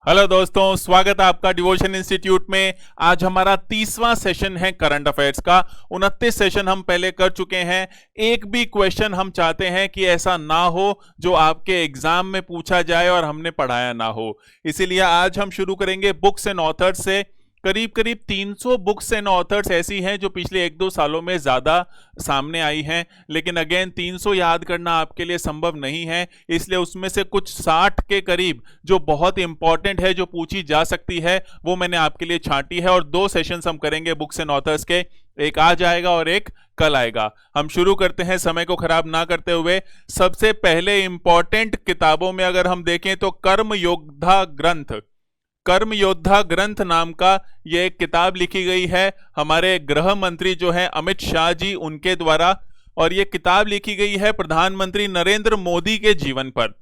Hello दोस्तों, स्वागत है आपका डिवोशन इंस्टीट्यूट में। आज हमारा 30वां सेशन है करंट अफेयर्स का। 29 सेशन हम पहले कर चुके हैं। एक भी क्वेश्चन हम चाहते हैं कि ऐसा ना हो जो आपके एग्जाम में पूछा जाए और हमने पढ़ाया ना हो। इसीलिए आज हम शुरू करेंगे बुक्स एंड ऑथर्स से। करीब करीब 300 बुक्स एंड ऑथर्स ऐसी हैं जो पिछले 1-2 सालों में ज़्यादा सामने आई हैं, लेकिन अगेन 300 याद करना आपके लिए संभव नहीं है। इसलिए उसमें से कुछ 60 के करीब जो बहुत इंपॉर्टेंट है, जो पूछी जा सकती है, वो मैंने आपके लिए छांटी है। और 2 सेशंस हम करेंगे बुक्स एंड ऑथर्स के, एक आज आएगा और एक कल आएगा। हम शुरू करते हैं समय को खराब ना करते हुए। सबसे पहले इंपॉर्टेंट किताबों में अगर हम देखें तो कर्म योद्धा ग्रंथ नाम का ये एक किताब लिखी गई है हमारे गृह मंत्री जो है अमित शाह जी, उनके द्वारा। और ये किताब लिखी गई है प्रधानमंत्री नरेंद्र मोदी के जीवन पर।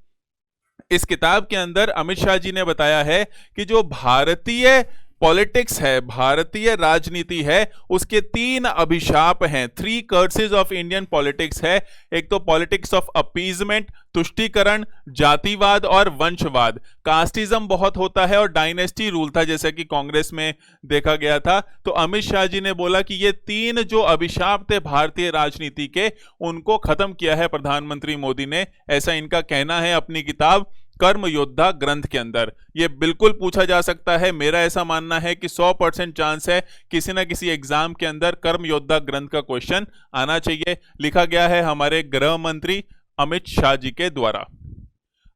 इस किताब के अंदर अमित शाह जी ने बताया है कि जो भारतीय पॉलिटिक्स है, भारतीय राजनीति है, उसके 3 अभिशाप हैं। 3 कर्सेस ऑफ इंडियन पॉलिटिक्स है। एक तो पॉलिटिक्स ऑफ अपीजमेंट, तुष्टीकरण, जातिवाद और वंशवाद। कास्टिज्म बहुत होता है और डायनेस्टी रूल था, जैसे कि कांग्रेस में देखा गया था। तो अमित शाह जी ने बोला कि ये 3 जो अभिशाप थे भारतीय राजनीति के, उनको खत्म किया है प्रधानमंत्री मोदी ने। ऐसा इनका कहना है अपनी किताब कर्म योद्धा ग्रंथ के अंदर। यह बिल्कुल पूछा जा सकता है। मेरा ऐसा मानना है कि 100% चांस है किसी ना किसी एग्जाम के अंदर कर्म योद्धा ग्रंथ का क्वेश्चन आना चाहिए। लिखा गया है हमारे गृह मंत्री अमित शाह जी के द्वारा।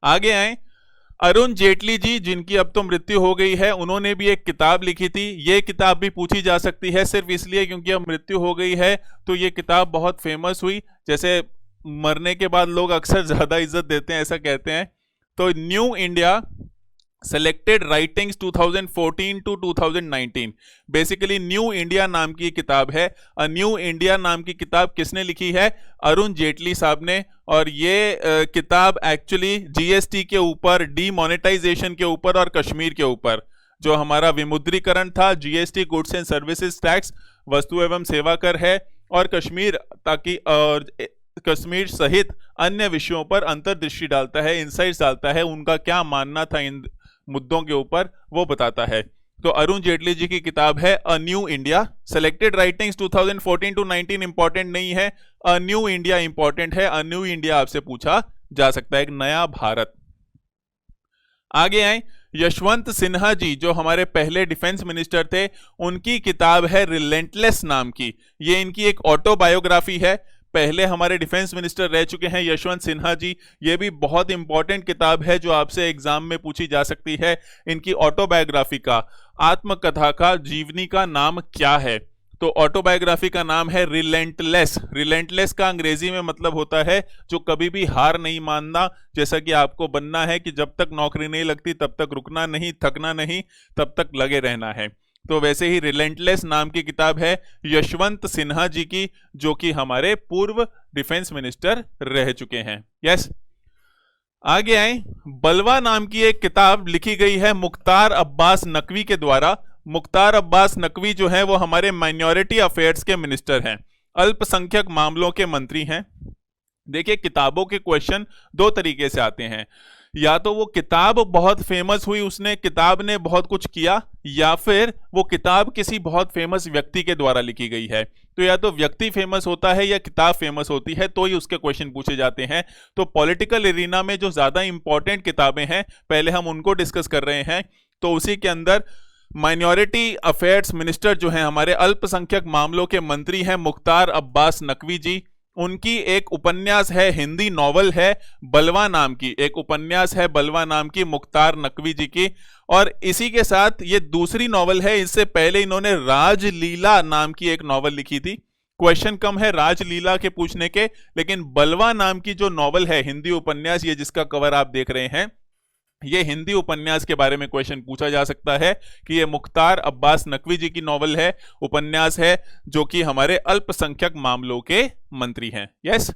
आगे आए, अरुण जेटली जी, जिनकी अब तो मृत्यु हो गई है, उन्होंने भी एक किताब लिखी थी। यह किताब भी पूछी जा सकती है सिर्फ इसलिए क्योंकि अब मृत्यु हो गई है तो यह किताब बहुत फेमस हुई। जैसे मरने के बाद लोग अक्सर ज्यादा इज्जत देते हैं, ऐसा कहते हैं। तो new India selected writings 2014 to 2019, basically new India नाम की किताब है। न्यू इंडिया नाम की किताब किसने लिखी है? अरुण जेटली साहब ने। और ये किताब एक्चुअली जीएसटी के ऊपर, डीमोनेटाइजेशन के ऊपर और कश्मीर के ऊपर, जो हमारा विमुद्रीकरण था, GST goods and services tax, वस्तु एवं सेवा कर है, और कश्मीर, ताकि कश्मीर सहित अन्य विषयों पर अंतर्दृष्टि डालता है, इंसाइट्स डालता है, उनका क्या मानना था इन मुद्दों के ऊपर वो बताता है। तो अरुण जेटली जी की किताब है a new India. Selected writings 2014 to 19 important नहीं है, अ न्यू इंडिया इंपॉर्टेंट है। अ न्यू इंडिया आपसे पूछा जा सकता है, एक नया भारत। आगे आए, यशवंत सिन्हा जी, जो हमारे पहले डिफेंस मिनिस्टर थे, उनकी किताब है रिलेंटलेस नाम की। ये इनकी एक ऑटोबायोग्राफी है। पहले हमारे डिफेंस मिनिस्टर रह चुके हैं यशवंत सिन्हा जी। ये भी बहुत इंपॉर्टेंट किताब है जो आपसे एग्जाम में पूछी जा सकती है। इनकी ऑटोबायोग्राफी का, आत्मकथा का, जीवनी का नाम क्या है? तो ऑटोबायोग्राफी का नाम है रिलेंटलेस। रिलेंटलेस का अंग्रेजी में मतलब होता है जो कभी भी हार नहीं मानना। जैसा कि आपको बनना है कि जब तक नौकरी नहीं लगती तब तक रुकना नहीं, थकना नहीं, तब तक लगे रहना है। तो वैसे ही रिलेंटलेस नाम की किताब है यशवंत सिन्हा जी की, जो कि हमारे पूर्व डिफेंस मिनिस्टर रह चुके हैं। यस। आगे आए, बलवा नाम की एक किताब लिखी गई है मुख्तार अब्बास नकवी के द्वारा। मुख्तार अब्बास नकवी जो है वो हमारे माइनॉरिटी अफेयर्स के मिनिस्टर हैं, अल्पसंख्यक मामलों के मंत्री हैं। देखिए, किताबों के क्वेश्चन 2 तरीके से आते हैं। या तो वो किताब बहुत फेमस हुई, उसने किताब ने बहुत कुछ किया, या फिर वो किताब किसी बहुत फेमस व्यक्ति के द्वारा लिखी गई है। तो या तो व्यक्ति फेमस होता है या किताब फेमस होती है, तो ही उसके क्वेश्चन पूछे जाते हैं। तो पॉलिटिकल एरिना में जो ज्यादा इंपॉर्टेंट किताबें हैं, पहले हम उनको डिस्कस कर रहे हैं। तो उसी के अंदर माइनॉरिटी अफेयर्स मिनिस्टर जो हैं, हमारे अल्पसंख्यक मामलों के मंत्री हैं मुख्तार अब्बास नकवी जी। उनकी एक उपन्यास है, हिंदी नॉवल है, बलवा नाम की एक उपन्यास है, बलवा नाम की, मुख्तार नकवी जी की। और इसी के साथ ये दूसरी नॉवल है। इससे पहले इन्होंने राजलीला नाम की एक नॉवल लिखी थी। क्वेश्चन कम है राजलीला के पूछने के, लेकिन बलवा नाम की जो नॉवल है, हिंदी उपन्यास, ये जिसका कवर आप देख रहे हैं, ये हिंदी उपन्यास के बारे में क्वेश्चन पूछा जा सकता है कि ये मुख्तार अब्बास नकवी जी की नॉवल है, उपन्यास है, जो कि हमारे अल्पसंख्यक मामलों के मंत्री हैं। यस।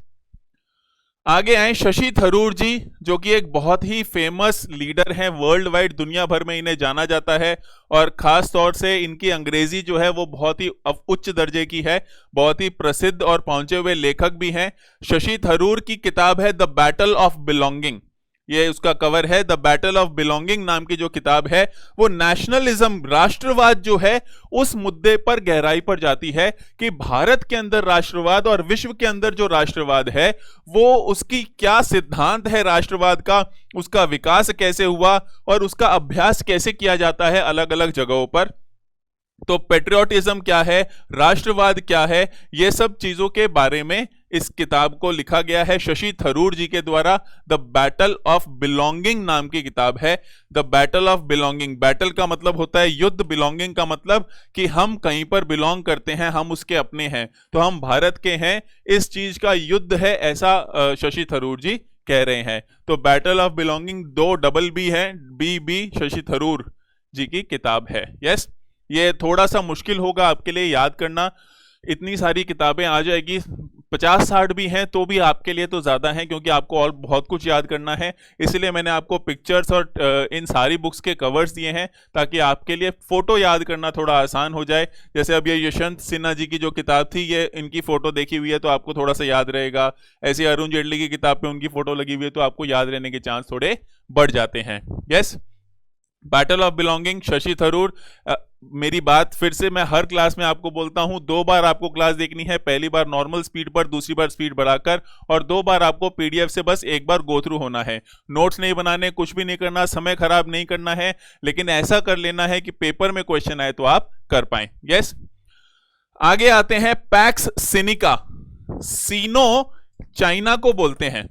आगे आए, शशि थरूर जी, जो कि एक बहुत ही फेमस लीडर हैं, वर्ल्ड वाइड दुनिया भर में इन्हें जाना जाता है। और खास तौर से इनकी अंग्रेजी जो है वो बहुत ही उच्च दर्जे की है, बहुत ही प्रसिद्ध और पहुंचे हुए लेखक भी हैं। शशि थरूर की किताब है द बैटल ऑफ बिलोंगिंग। ये उसका कवर है। द बैटल ऑफ बिलोंगिंग नाम की जो किताब है वो नेशनलिज्म, राष्ट्रवाद जो है उस मुद्दे पर गहराई पर जाती है कि भारत के अंदर राष्ट्रवाद और विश्व के अंदर जो राष्ट्रवाद है वो उसकी क्या सिद्धांत है राष्ट्रवाद का, उसका विकास कैसे हुआ और उसका अभ्यास कैसे किया जाता है अलग अलग जगहों पर। तो पेट्रियोटिज्म क्या है, राष्ट्रवाद क्या है, ये सब चीजों के बारे में इस किताब को लिखा गया है शशि थरूर जी के द्वारा। द बैटल ऑफ बिलोंगिंग नाम की किताब है। The battle of belonging, battle का मतलब होता है युद्ध, बिलोंगिंग का मतलब कि हम कहीं पर बिलोंग करते हैं, हम उसके अपने हैं, तो हम भारत के हैं, इस चीज का युद्ध है, ऐसा शशि थरूर जी कह रहे हैं। तो battle of belonging 2 double B है, बी शशि थरूर जी की किताब है। यस, ये थोड़ा सा मुश्किल होगा आपके लिए याद करना, इतनी सारी किताबें आ जाएगी, 50-60 भी हैं तो भी आपके लिए तो ज़्यादा हैं, क्योंकि आपको और बहुत कुछ याद करना है। इसलिए मैंने आपको पिक्चर्स और इन सारी बुक्स के कवर्स दिए हैं ताकि आपके लिए फ़ोटो याद करना थोड़ा आसान हो जाए। जैसे अब ये यशवंत सिन्हा जी की जो किताब थी, ये इनकी फ़ोटो देखी हुई है तो आपको थोड़ा सा याद रहेगा। ऐसे अरुण जेटली की किताब पर उनकी फ़ोटो लगी हुई है तो आपको याद रहने के चांस थोड़े बढ़ जाते हैं। Yes, battle of belonging, Shashi Tharoor. मेरी बात फिर से मैं हर क्लास में आपको बोलता हूं, 2 बार आपको क्लास देखनी है, पहली बार नॉर्मल स्पीड पर, दूसरी बार स्पीड बढ़ाकर, और 2 बार आपको पीडीएफ से बस एक बार गो थ्रू होना है। नोट्स नहीं बनाने, कुछ भी नहीं करना, समय खराब नहीं करना है, लेकिन ऐसा कर लेना है कि पेपर में क्वेश्चन आए तो आप कर पाए। यस, आगे आते हैं पैक्स सिनिका। सीनो चाइना को बोलते हैं,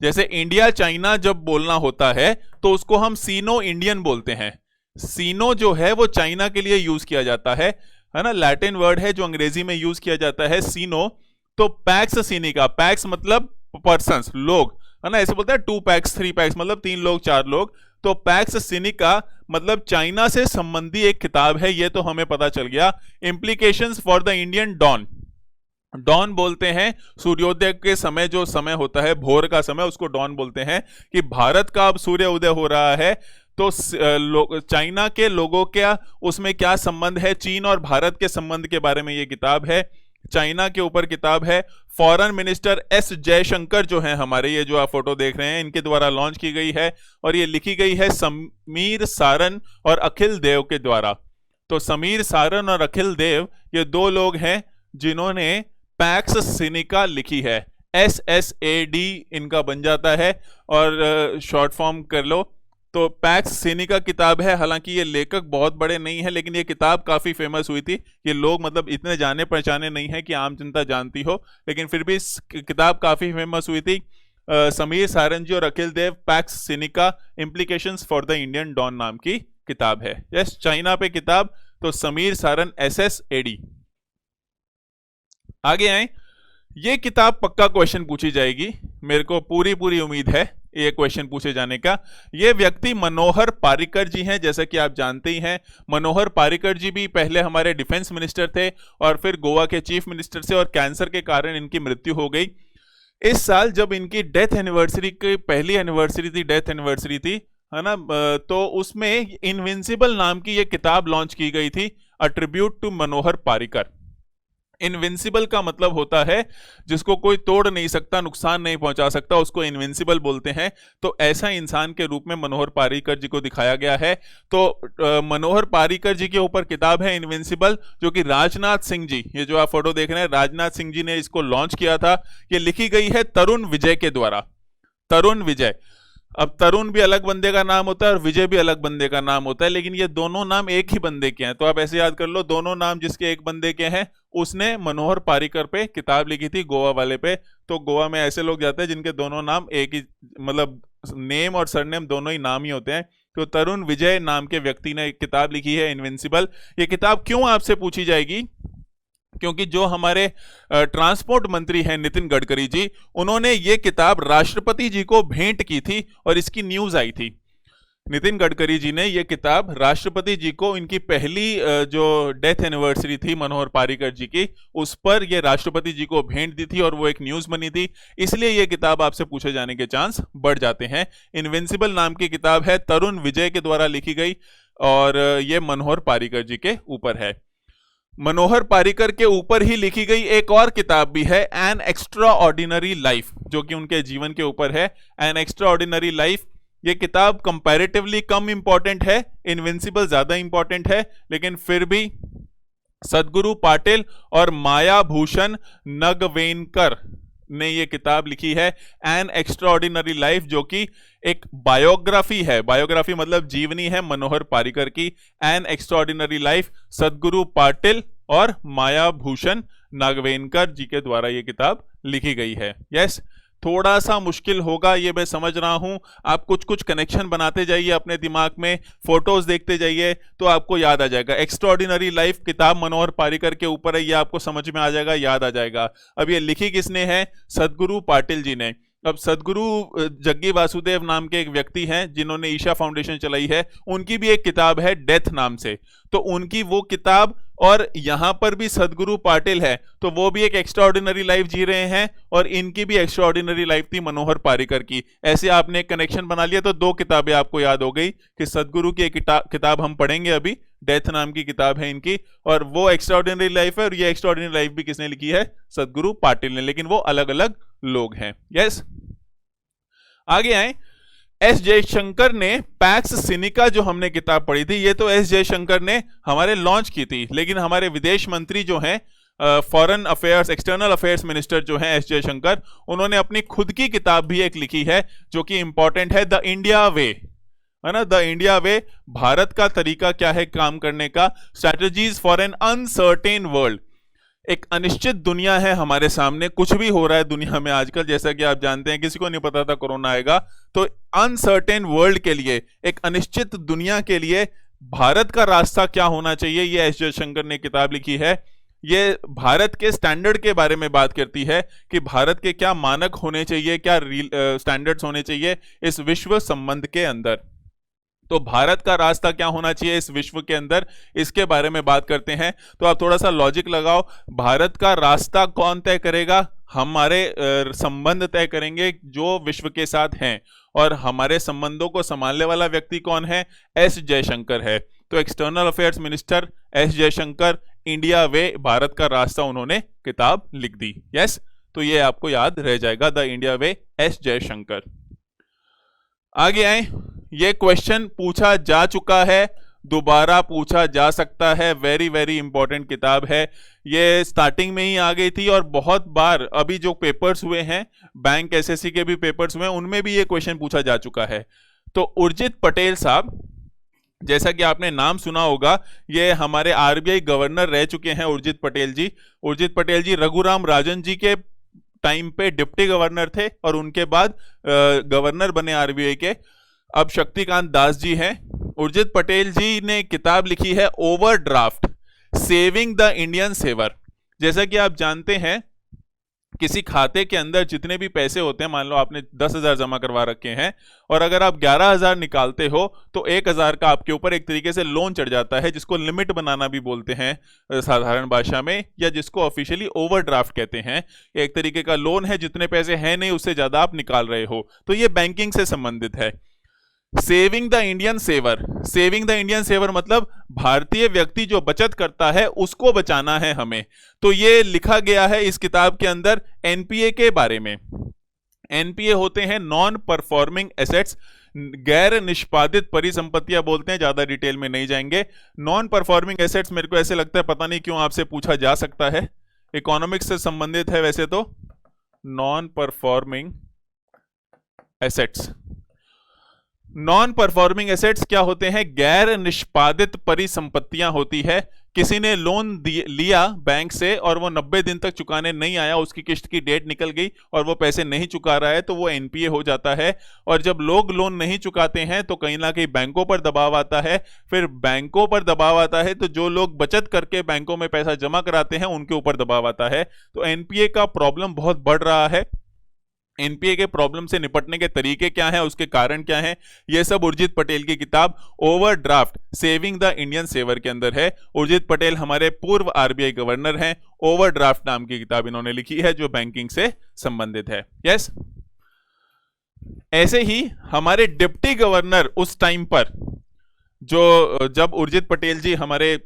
जैसे इंडिया चाइना जब बोलना होता है तो उसको हम सीनो इंडियन बोलते हैं। सीनो जो है वो चाइना के लिए यूज किया जाता है ना, लैटिन वर्ड है जो अंग्रेजी में यूज किया जाता है सीनो। तो पैक्स सिनिका, पैक्स मतलब पर्सन्स, लोग, है ना, ऐसे बोलते हैं 2 पैक्स 3 पैक्स मतलब 3 लोग 4 लोग। तो पैक्स सिनिका मतलब चाइना से संबंधी एक किताब है, ये तो हमें पता चल गया। Implications for the Indian dawn, dawn बोलते हैं सूर्योदय के समय, जो समय होता है भोर का समय, उसको डॉन बोलते हैं। कि भारत का अब सूर्य उदय हो रहा है तो चाइना के लोगों क्या उसमें क्या संबंध है, चीन और भारत के संबंध के बारे में ये किताब है, चाइना के ऊपर किताब है। फॉरेन मिनिस्टर एस जयशंकर जो हैं हमारे, ये जो आप फोटो देख रहे हैं, इनके द्वारा लॉन्च की गई है और ये लिखी गई है समीर सारन और अखिल देव के द्वारा। तो समीर सारन और अखिल देव ये 2 लोग हैं जिन्होंने पैक्स सिनिका लिखी है। SSAD इनका बन जाता है और शॉर्ट फॉर्म कर लो तो पैक्स सिनिका किताब है। हालांकि ये लेखक बहुत बड़े नहीं है, लेकिन ये किताब काफ़ी फेमस हुई थी। ये लोग मतलब इतने जाने पहचाने नहीं है कि आम जनता जानती हो, लेकिन फिर भी इस किताब काफ़ी फेमस हुई थी। समीर सारन जी और Akhil Dev, Pax Sinica, implications for the Indian dawn नाम की किताब है। यस, चाइना पे किताब, तो समीर सारन SSAD। आगे आए, ये किताब पक्का क्वेश्चन पूछी जाएगी, मेरे को पूरी उम्मीद है ये क्वेश्चन पूछे जाने का। ये व्यक्ति मनोहर पारिकर जी हैं, जैसा कि आप जानते ही हैं। मनोहर पारिकर जी भी पहले हमारे डिफेंस मिनिस्टर थे और फिर गोवा के चीफ मिनिस्टर से, और कैंसर के कारण इनकी मृत्यु हो गई। इस साल जब इनकी डेथ एनिवर्सरी की पहली एनिवर्सरी थी, डेथ एनिवर्सरी थी, है ना, तो उसमें इनविंसिबल नाम की ये किताब लॉन्च की गई थी, a tribute to Manohar Parrikar. Invincible का मतलब होता है जिसको कोई तोड़ नहीं सकता, नुकसान नहीं पहुंचा सकता, उसको इनविंसिबल बोलते हैं। तो ऐसा इंसान के रूप में मनोहर पारिकर जी को दिखाया गया है। तो मनोहर पारिकर जी के ऊपर किताब है इनविंसिबल, जो कि राजनाथ सिंह जी, ये जो आप फोटो देख रहे हैं, राजनाथ सिंह जी ने इसको लॉन्च किया था। ये लिखी गई है तरुण विजय के द्वारा। तरुण विजय, अब तरुण भी अलग बंदे का नाम होता है और विजय भी अलग बंदे का नाम होता है, लेकिन ये दोनों नाम एक ही बंदे के हैं। तो आप ऐसे याद कर लो, दोनों नाम जिसके एक बंदे के हैं, उसने मनोहर पारिकर पे किताब लिखी थी, गोवा वाले पे। तो गोवा में ऐसे लोग जाते हैं जिनके दोनों नाम एक ही, मतलब नेम और सरनेम दोनों ही नाम ही होते हैं। तो तरुण विजय नाम के व्यक्ति ने एक किताब लिखी है इनविंसिबल। ये किताब क्यों आपसे पूछी जाएगी, क्योंकि जो हमारे ट्रांसपोर्ट मंत्री हैं नितिन गडकरी जी, उन्होंने ये किताब राष्ट्रपति जी को भेंट की थी और इसकी न्यूज आई थी। नितिन गडकरी जी ने ये किताब राष्ट्रपति जी को, इनकी पहली जो डेथ एनिवर्सरी थी मनोहर पारिकर जी की, उस पर ये राष्ट्रपति जी को भेंट दी थी और वो एक न्यूज बनी थी। इसलिए ये किताब आपसे पूछे जाने के चांस बढ़ जाते हैं। इनविंसिबल नाम की किताब है, तरुण विजय के द्वारा लिखी गई और ये मनोहर पारिकर जी के ऊपर है। मनोहर पारिकर के ऊपर ही लिखी गई एक और किताब भी है, एन एक्स्ट्रा ऑर्डिनरी लाइफ, जो कि उनके जीवन के ऊपर है। एन एक्स्ट्रा ऑर्डिनरी लाइफ, ये किताब कंपैरेटिवली कम इंपॉर्टेंट है, इनविंसिबल ज्यादा इंपॉर्टेंट है, लेकिन फिर भी सदगुरु पाटिल और माया भूषण नगवेनकर ने ये किताब लिखी है, एन एक्स्ट्राऑर्डिनरी लाइफ, जो कि एक बायोग्राफी है। बायोग्राफी मतलब जीवनी है मनोहर पारिकर की। एन एक्स्ट्राऑर्डिनरी लाइफ, सदगुरु पाटिल और माया भूषण नागवेनकर जी के द्वारा ये किताब लिखी गई है। यस, थोड़ा सा मुश्किल होगा ये मैं समझ रहा हूं। आप कुछ कुछ कनेक्शन बनाते जाइए अपने दिमाग में, फोटोज देखते जाइए तो आपको याद आ जाएगा। एक्स्ट्राऑर्डिनरी लाइफ किताब मनोहर पारिकर के ऊपर है, ये आपको समझ में आ जाएगा, याद आ जाएगा। अब ये लिखी किसने है? सदगुरु पाटिल जी ने। अब सदगुरु जग्गी वासुदेव नाम के एक व्यक्ति हैं जिन्होंने ईशा फाउंडेशन चलाई है, उनकी भी एक किताब है डेथ नाम से, तो उनकी वो किताब, और यहां पर भी सदगुरु पाटिल है तो वो भी एक एक्स्ट्राऑर्डिनरी लाइफ जी रहे हैं, और इनकी भी एक्स्ट्राऑर्डिनरी लाइफ थी मनोहर पारिकर की। ऐसे आपने एक कनेक्शन बना लिया तो दो किताबें आपको याद हो गई कि सदगुरु की एक किताब हम पढ़ेंगे अभी, डेथ नाम की किताब है इनकी, और वो एक्स्ट्राऑर्डिनरी लाइफ है, और ये एक्स्ट्राऑर्डिनरी लाइफ भी किसने लिखी है? सदगुरु पाटिल ने, लेकिन वो अलग अलग लोग हैं। यस, आगे आए। एस जयशंकर ने पैक्स सिनिका जो हमने किताब पढ़ी थी, ये तो एस जयशंकर ने हमारे लॉन्च की थी, लेकिन हमारे विदेश मंत्री जो हैं, foreign affairs, external affairs minister जो हैं एस जयशंकर, उन्होंने अपनी खुद की किताब भी एक लिखी है जो कि इंपॉर्टेंट है, द इंडिया वे, है ना। द इंडिया वे, भारत का तरीका क्या है काम करने का, strategies for an uncertain world. एक अनिश्चित दुनिया है हमारे सामने, कुछ भी हो रहा है दुनिया में आजकल, जैसा कि आप जानते हैं, किसी को नहीं पता था कोरोना आएगा। तो अनसर्टेन वर्ल्ड के लिए, एक अनिश्चित दुनिया के लिए भारत का रास्ता क्या होना चाहिए, ये एस जयशंकर ने किताब लिखी है। ये भारत के स्टैंडर्ड के बारे में बात करती है कि भारत के क्या मानक होने चाहिए, क्या स्टैंडर्ड्स होने चाहिए इस विश्व संबंध के अंदर। तो भारत का रास्ता क्या होना चाहिए इस विश्व के अंदर, इसके बारे में बात करते हैं। तो आप थोड़ा सा लॉजिक लगाओ, भारत का रास्ता कौन तय करेगा? हमारे संबंध तय करेंगे जो विश्व के साथ हैं, और हमारे संबंधों को संभालने वाला व्यक्ति कौन है? एस जयशंकर है। तो external affairs minister S Jaishankar, India way, Bharat का रास्ता, उन्होंने किताब लिख दी। यस, तो ये आपको याद रह जाएगा, the India way, S Jaishankar. आगे आए। ये क्वेश्चन पूछा जा चुका है, दोबारा पूछा जा सकता है, वेरी वेरी इंपॉर्टेंट किताब है। ये स्टार्टिंग में ही आ गई थी, और बहुत बार अभी जो पेपर्स हुए हैं, बैंक एसएससी के भी पेपर्स हुए हैं, उनमें भी ये क्वेश्चन पूछा जा चुका है। तो उर्जित पटेल साहब, जैसा कि आपने नाम सुना होगा, ये हमारे आरबीआई गवर्नर रह चुके हैं उर्जित पटेल जी। उर्जित पटेल जी रघुराम राजन जी के टाइम पे डिप्टी गवर्नर थे, और उनके बाद गवर्नर बने आरबीआई के। अब शक्तिकांत दास जी हैं। उर्जित पटेल जी ने किताब लिखी है overdraft, saving the Indian saver. जैसा कि आप जानते हैं, किसी खाते के अंदर जितने भी पैसे होते हैं, मान लो आपने 10,000 जमा करवा रखे हैं, और अगर आप 11,000 निकालते हो तो 1,000 का आपके ऊपर एक तरीके से लोन चढ़ जाता है, जिसको लिमिट बनाना भी बोलते हैं साधारण भाषा में, या जिसको ऑफिशियली ओवरड्राफ्ट कहते हैं। एक तरीके का लोन है, जितने पैसे हैं नहीं उससे ज्यादा आप निकाल रहे हो, तो ये बैंकिंग से संबंधित है। Saving the Indian saver, saving the Indian saver मतलब भारतीय व्यक्ति जो बचत करता है उसको बचाना है हमें। तो ये लिखा गया है इस किताब के अंदर एनपीए के बारे में। एनपीए होते हैं नॉन परफॉर्मिंग एसेट्स, गैर निष्पादित परिसंपत्तियां बोलते हैं, ज्यादा डिटेल में नहीं जाएंगे। नॉन परफॉर्मिंग एसेट्स मेरे को ऐसे लगता है, पता नहीं क्यों आपसे पूछा जा सकता है, इकोनॉमिक्स से संबंधित है वैसे तो। Non performing assets, non performing assets क्या होते हैं? गैर निष्पादित परिसंपत्तियां होती है। किसी ने लोन लिया बैंक से और वो 90 दिन तक चुकाने नहीं आया, उसकी किस्त की डेट निकल गई और वो पैसे नहीं चुका रहा है, तो वो एनपीए हो जाता है। और जब लोग लोन नहीं चुकाते हैं तो कहीं ना कहीं बैंकों पर दबाव आता है, फिर बैंकों पर दबाव आता है तो जो लोग बचत करके बैंकों में पैसा जमा कराते हैं उनके ऊपर दबाव आता है। तो एनपीए का प्रॉब्लम बहुत बढ़ रहा है। एनपीए के प्रॉब्लम से निपटने के तरीके क्या हैं, उसके कारण क्या हैं, यह सब उर्जित पटेल की किताब overdraft, saving the Indian saver के अंदर है। उर्जित पटेल हमारे पूर्व आरबीआई गवर्नर हैं। ओवरड्राफ्ट नाम की किताब इन्होंने लिखी है जो बैंकिंग से संबंधित है। यस, ऐसे ही हमारे डिप्टी गवर्नर उस टाइम पर, जो जब उर्जित पटेल जी हमारे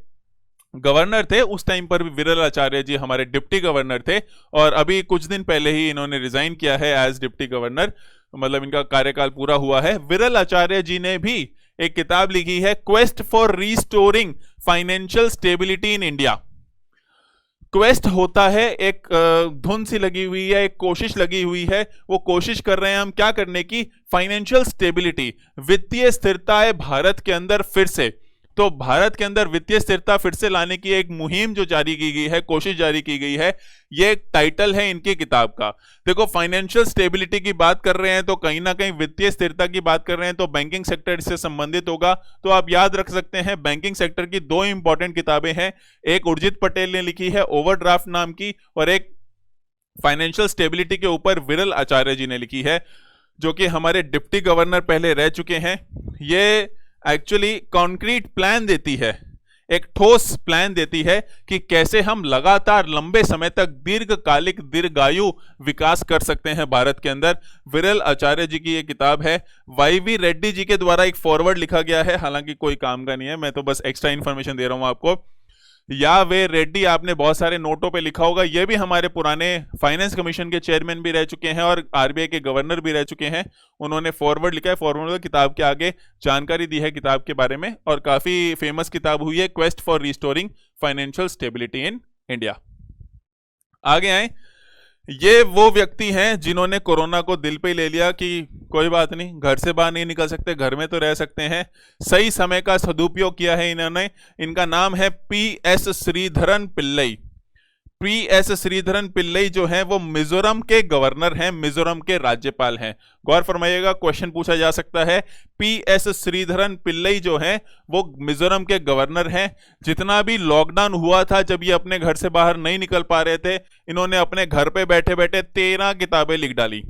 गवर्नर थे उस टाइम पर भी विरल आचार्य जी हमारे डिप्टी गवर्नर थे, और अभी कुछ दिन पहले ही इन्होंने रिजाइन किया है एज डिप्टी गवर्नर, मतलब इनका कार्यकाल पूरा हुआ है। विरल आचार्य जी ने भी एक किताब लिखी है, quest for restoring financial stability in India. Quest होता है एक धुन सी लगी हुई है, एक कोशिश लगी हुई है, वो कोशिश कर रहे हैं हम क्या करने की, फाइनेंशियल स्टेबिलिटी, वित्तीय स्थिरता है भारत के अंदर फिर से। तो भारत के अंदर वित्तीय स्थिरता फिर से लाने की एक मुहिम जो जारी की गई है, कोशिश जारी की गई है, ये एक टाइटल है इनकी किताब का। देखो फाइनेंशियल स्टेबिलिटी की बात कर रहे हैं तो कहीं ना कहीं वित्तीय स्थिरता की बात कर रहे हैं, तो बैंकिंग सेक्टर इससे संबंधित होगा। तो आप याद रख सकते हैं बैंकिंग सेक्टर की दो इंपॉर्टेंट किताबें हैं, एक उर्जित पटेल ने लिखी है ओवरड्राफ्ट नाम की, और एक फाइनेंशियल स्टेबिलिटी के ऊपर विरल आचार्य जी ने लिखी है, जो कि हमारे डिप्टी गवर्नर पहले रह चुके हैं। ये एक्चुअली कॉन्क्रीट प्लान देती है, एक ठोस प्लान देती है कि कैसे हम लगातार लंबे समय तक दीर्घकालिक दीर्घायु विकास कर सकते हैं भारत के अंदर। विरल आचार्य जी की ये किताब है। वाईवी रेड्डी जी के द्वारा एक फॉरवर्ड लिखा गया है, हालांकि कोई काम का नहीं है, मैं तो बस एक्स्ट्रा इन्फॉर्मेशन दे रहा हूं आपको। या वे रेड्डी आपने बहुत सारे नोटों पे लिखा होगा, ये भी हमारे पुराने फाइनेंस कमीशन के चेयरमैन भी रह चुके हैं और आरबीआई के गवर्नर भी रह चुके हैं। उन्होंने फॉरवर्ड लिखा है, फॉरवर्ड किताब के आगे जानकारी दी है किताब के बारे में, और काफी फेमस किताब हुई है, quest for restoring financial stability in India. आगे आए, ये वो व्यक्ति हैं जिन्होंने कोरोना को दिल पे ले लिया कि कोई बात नहीं, घर से बाहर नहीं निकल सकते, घर में तो रह सकते हैं। सही समय का सदुपयोग किया है इन्होंने। इनका नाम है पी.एस. श्रीधरन पिल्लई। पी.एस. श्रीधरन पिल्लई जो है वो मिजोरम के गवर्नर हैं, मिजोरम के राज्यपाल हैं। गौर फरमाइएगा, क्वेश्चन पूछा जा सकता है। पी.एस. श्रीधरन पिल्लई जो है वो मिजोरम के गवर्नर हैं। जितना भी लॉकडाउन हुआ था, जब ये अपने घर से बाहर नहीं निकल पा रहे थे, इन्होंने अपने घर पे बैठे बैठे 13 किताबें लिख डाली।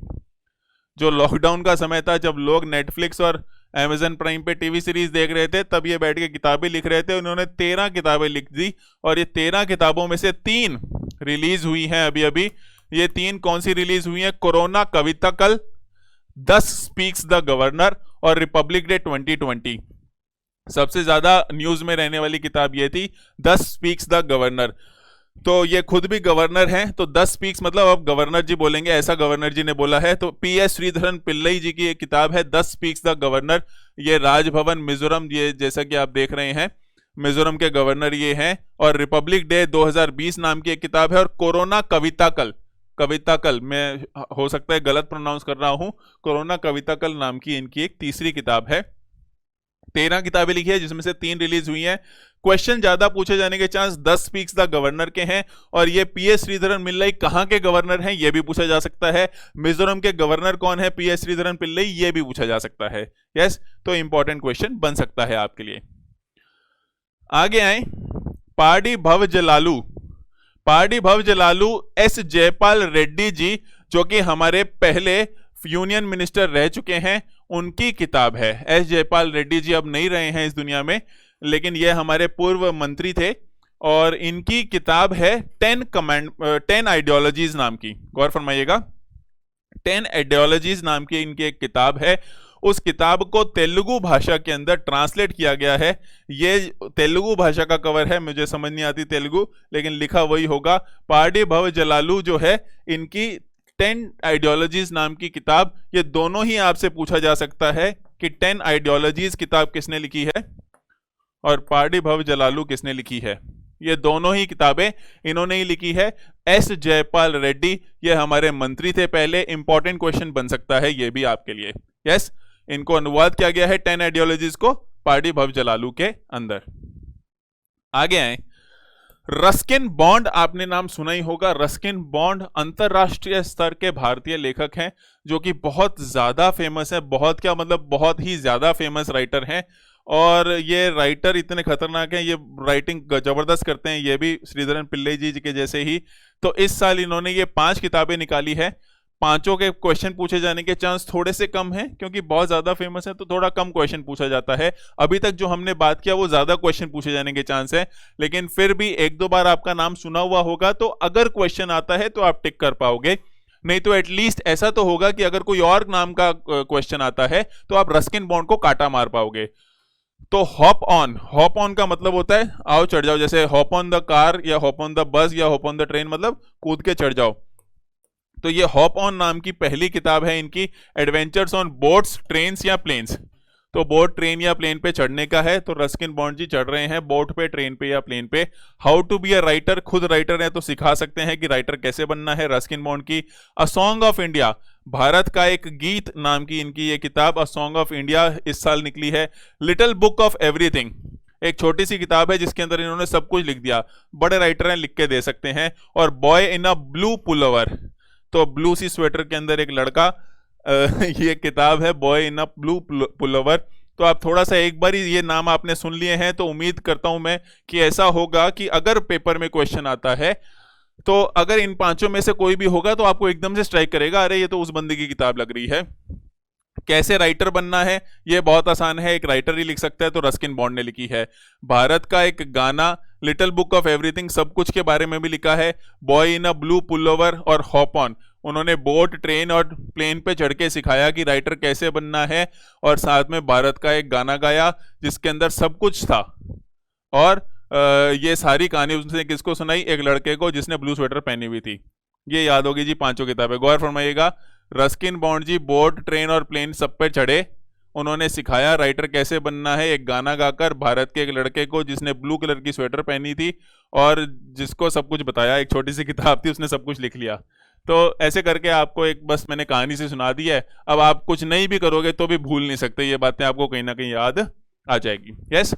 जो लॉकडाउन का समय था, जब लोग नेटफ्लिक्स और अमेजन प्राइम पे टीवी सीरीज देख रहे थे, तब ये बैठ के किताबें लिख रहे थे। उन्होंने 13 किताबें लिख दी, और ये 13 किताबों में से 3 रिलीज हुई हैं अभी अभी। ये 3 कौन सी रिलीज हुई हैं? कोरोना कविता कल, 10 स्पीक्स द गवर्नर और रिपब्लिक डे 2020। सबसे ज्यादा न्यूज में रहने वाली किताब ये थी, 10 स्पीक्स द गवर्नर। तो ये खुद भी गवर्नर हैं, तो 10 स्पीक्स मतलब अब गवर्नर जी बोलेंगे, ऐसा गवर्नर जी ने बोला है। तो पी.एस. श्रीधरन पिल्लई जी की एक किताब है 10 स्पीक्स द गवर्नर। ये राजभवन मिजोरम, ये जैसा कि आप देख रहे हैं, मिजोरम के गवर्नर ये हैं। और रिपब्लिक डे 2020 नाम की एक किताब है, और कोरोना कविता कल, कविता कल, मैं हो सकता है गलत प्रोनाउंस कर रहा हूं, कोरोना कविता कल नाम की इनकी एक तीसरी किताब है। 13 किताबें लिखी है, जिसमें से 3 रिलीज हुई हैं। क्वेश्चन ज्यादा पूछे जाने के चांस 10 स्पीक्स द गवर्नर के हैं, और ये पी.एस. श्रीधरन पिल्लई कहां के गवर्नर हैं ये भी पूछा जा सकता है। मिजोरम के गवर्नर कौन है? पी.एस. श्रीधरन पिल्लई, ये भी पूछा जा सकता है। यस, तो इंपॉर्टेंट क्वेश्चन बन सकता है आपके लिए। आगे आए, पाडी भव जलालू। पाडी भव जलालू एस जयपाल रेड्डी जी, जो कि हमारे पहले यूनियन मिनिस्टर रह चुके हैं, उनकी किताब है। एस जयपाल रेड्डी जी अब नहीं रहे हैं इस दुनिया में, लेकिन ये हमारे पूर्व मंत्री थे, और इनकी किताब है 10 आइडियोलॉजीज नाम की। गौर फरमाइएगा, 10 आइडियोलॉजीज नाम की इनकी एक किताब है। उस किताब को तेलुगु भाषा के अंदर ट्रांसलेट किया गया है। ये तेलुगु भाषा का कवर है, मुझे समझ नहीं आती तेलुगु, लेकिन लिखा वही होगा। पाडी भव जलालू जो है, इनकी 10 आइडियोलॉजीज नाम की किताब। ये दोनों ही आपसे पूछा जा सकता है कि 10 आइडियोलॉजीज किताब किसने लिखी है और पाडी भव जलालू किसने लिखी है। ये दोनों ही किताबें इन्होंने ही लिखी है। एस जयपाल रेड्डी, ये हमारे मंत्री थे पहले। इंपॉर्टेंट क्वेश्चन बन सकता है ये भी आपके लिए। यस, इनको अनुवाद किया गया है 10 आइडियोलॉजीज को पाडी भव जलालू के अंदर। आगे आए, रस्किन बॉन्ड, आपने नाम सुना ही होगा। रस्किन बॉन्ड अंतरराष्ट्रीय स्तर के भारतीय लेखक हैं, जो कि बहुत ज्यादा फेमस है। बहुत क्या मतलब, बहुत ही ज्यादा फेमस राइटर हैं। और ये राइटर इतने खतरनाक हैं, ये राइटिंग जबरदस्त करते हैं, ये भी श्रीधरन पिल्लई जी के जैसे ही। तो इस साल इन्होंने ये 5 किताबें निकाली है। पांचों के क्वेश्चन पूछे जाने के चांस थोड़े से कम हैं, क्योंकि बहुत ज्यादा फेमस है तो थोड़ा कम क्वेश्चन पूछा जाता है। अभी तक जो हमने बात किया वो ज्यादा क्वेश्चन पूछे जाने के चांस है, लेकिन फिर भी 1-2 बार आपका नाम सुना हुआ होगा, तो अगर क्वेश्चन आता है तो आप टिक कर पाओगे। नहीं तो एटलीस्ट ऐसा तो होगा कि अगर कोई और नाम का क्वेश्चन आता है तो आप रस्किन बॉन्ड को काटा मार पाओगे। तो हॉप ऑन का मतलब होता है आओ चढ़ जाओ, जैसे हॉप ऑन द कार या हॉप ऑन द बस या हॉप ऑन द ट्रेन, मतलब कूद के चढ़ जाओ। तो ये हॉप ऑन नाम की पहली किताब है इनकी, एडवेंचर्स ऑन बोट्स, ट्रेन्स या प्लेन्स। तो बोट, ट्रेन या प्लेन पे चढ़ने का है, तो रस्किन बॉन्ड जी चढ़ रहे हैं बोट पे, ट्रेन पे या प्लेन पे। How to be a writer, खुद राइटर है तो सिखा सकते हैं कि राइटर कैसे बनना है, रस्किन बॉन्ड की। A song of India, Bharat का एक गीत नाम की इनकी ये किताब अ सॉन्ग ऑफ इंडिया इस साल निकली है। लिटिल बुक ऑफ एवरीथिंग, एक छोटी सी किताब है जिसके अंदर इन्होंने सब कुछ लिख दिया, बड़े राइटर हैं लिख के दे सकते हैं। और boy in a blue pullover, तो ब्लू सी स्वेटर के अंदर एक लड़का, ये किताब है boy in a blue pullover. तो आप थोड़ा सा एक बार ही ये नाम आपने सुन लिए हैं, तो उम्मीद करता हूं मैं कि ऐसा होगा कि अगर पेपर में क्वेश्चन आता है तो अगर इन पांचों में से कोई भी होगा तो आपको एकदम से स्ट्राइक करेगा, अरे ये तो उस बंदे की किताब लग रही है। कैसे राइटर बनना है ये बहुत आसान है, एक राइटर ही लिख सकता है, तो रस्किन बॉन्ड ने लिखी है। भारत का एक गाना लिटिल बुक ऑफ एवरीथिंग, सब कुछ के बारे में भी लिखा है। Boy in a blue pullover और हॉप ऑन, उन्होंने बोट, ट्रेन और प्लेन पे चढ़ के सिखाया कि राइटर कैसे बनना है। और साथ में भारत का एक गाना गाया जिसके अंदर सब कुछ था। और ये सारी कहानी उसने किसको सुनाई, एक लड़के को जिसने ब्लू स्वेटर पहनी हुई थी। ये याद होगी जी पांचों किताबें, गौर फरमाइएगा। रस्किन बॉन्ड जी बोट, ट्रेन और प्लेन सब पे चढ़े, उन्होंने सिखाया राइटर कैसे बनना है एक गाना गाकर भारत के एक लड़के को जिसने ब्लू कलर की स्वेटर पहनी थी, और जिसको सब कुछ बताया, एक छोटी सी किताब थी उसने सब कुछ लिख लिया। तो ऐसे करके आपको एक बस मैंने कहानी से सुना दी है, अब आप कुछ नहीं भी करोगे तो भी भूल नहीं सकते, ये बातें आपको कहीं ना कहीं याद आ जाएगी। यस,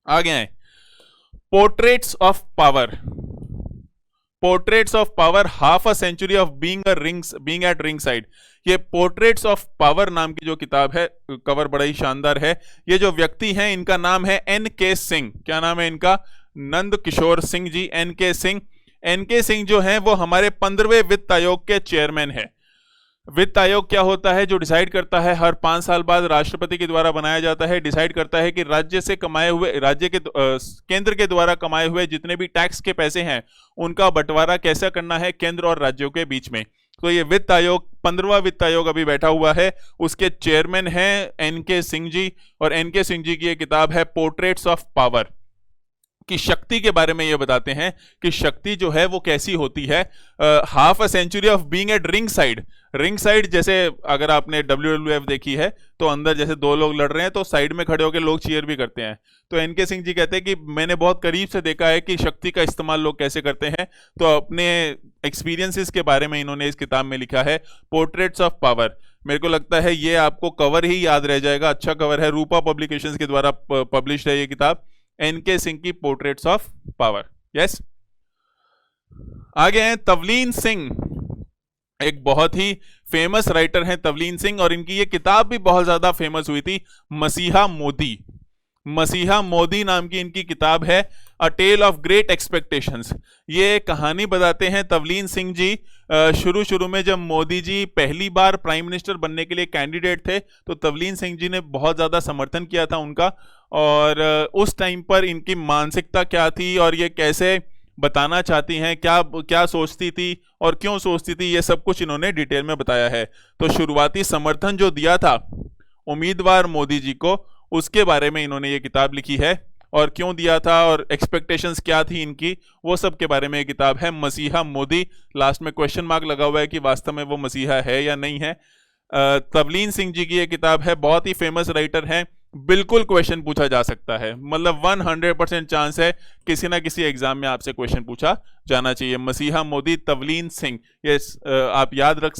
आगे आए, portraits of power. Portraits of power, half a century of being at ring side. ये पोर्ट्रेट्स ऑफ पावर नाम की जो किताब है, कवर बड़ा ही शानदार है। ये जो व्यक्ति हैं इनका नाम है NK सिंह। क्या नाम है इनका? नंद किशोर सिंह जी, NK सिंह। NK सिंह जो हैं वो हमारे 15वें वित्त आयोग के चेयरमैन हैं। वित्त आयोग क्या होता है? जो डिसाइड करता है, हर 5 साल बाद राष्ट्रपति के द्वारा बनाया जाता है, डिसाइड करता है कि राज्य से कमाए हुए, केंद्र के द्वारा कमाए हुए जितने भी टैक्स के पैसे हैं उनका बंटवारा कैसा करना है केंद्र और राज्यों के बीच में। तो ये वित्त आयोग, 15वां वित्त आयोग अभी बैठा हुआ है, उसके चेयरमैन हैं NK सिंह जी। और NK सिंह जी की ये किताब है पोर्ट्रेट्स ऑफ पावर, कि शक्ति के बारे में ये बताते हैं कि शक्ति जो है वो कैसी होती है। Half a century of being at ring side. Ring side, जैसे अगर आपने WWF देखी है तो अंदर जैसे दो लोग लड़ रहे हैं तो साइड में खड़े होकर लोग चीयर भी करते हैं। तो NK सिंह जी कहते हैं कि मैंने बहुत करीब से देखा है कि शक्ति का इस्तेमाल लोग कैसे करते हैं। तो अपने एक्सपीरियंसेस के बारे में इन्होंने इस किताब में लिखा है, पोर्ट्रेट्स ऑफ पावर। मेरे को लगता है ये आपको कवर ही याद रह जाएगा, अच्छा कवर है, रूपा पब्लिकेशंस के द्वारा पब्लिश है ये किताब, NK सिंह की पोर्ट्रेट्स ऑफ पावर। यस, आगे हैं तवलीन सिंह, एक बहुत ही फेमस राइटर हैं तवलीन सिंह, और इनकी ये किताब भी बहुत ज्यादा फेमस हुई थी, मसीहा मोदी। मसीहा मोदी नाम की इनकी किताब है, अ टेल ऑफ ग्रेट एक्सपेक्टेशंस। ये कहानी बताते हैं तवलीन सिंह जी, शुरू में जब मोदी जी पहली बार प्राइम मिनिस्टर बनने के लिए कैंडिडेट थे तो तवलीन सिंह जी ने बहुत ज़्यादा समर्थन किया था उनका। और उस टाइम पर इनकी मानसिकता क्या थी और ये कैसे बताना चाहती हैं, क्या क्या सोचती थी और क्यों सोचती थी, ये सब कुछ इन्होंने डिटेल में बताया है। तो शुरुआती समर्थन जो दिया था उम्मीदवार मोदी जी को, उसके बारे में इन्होंने ये किताब लिखी है, और क्यों दिया था और एक्सपेक्टेशंस क्या थी इनकी, वो सब के बारे में ये किताब है, मसीहा मोदी। लास्ट में क्वेश्चन मार्क लगा हुआ है कि वास्तव में वो मसीहा है या नहीं है। तवलीन सिंह जी की ये किताब है, बहुत ही फेमस राइटर हैं, बिल्कुल क्वेश्चन पूछा जा सकता है, मतलब 100% चांस है किसी ना किसी एग्जाम में आपसे क्वेश्चन पूछा जाना चाहिए। मसीहा मोदी, तवलीन सिंह, ये आप याद रख,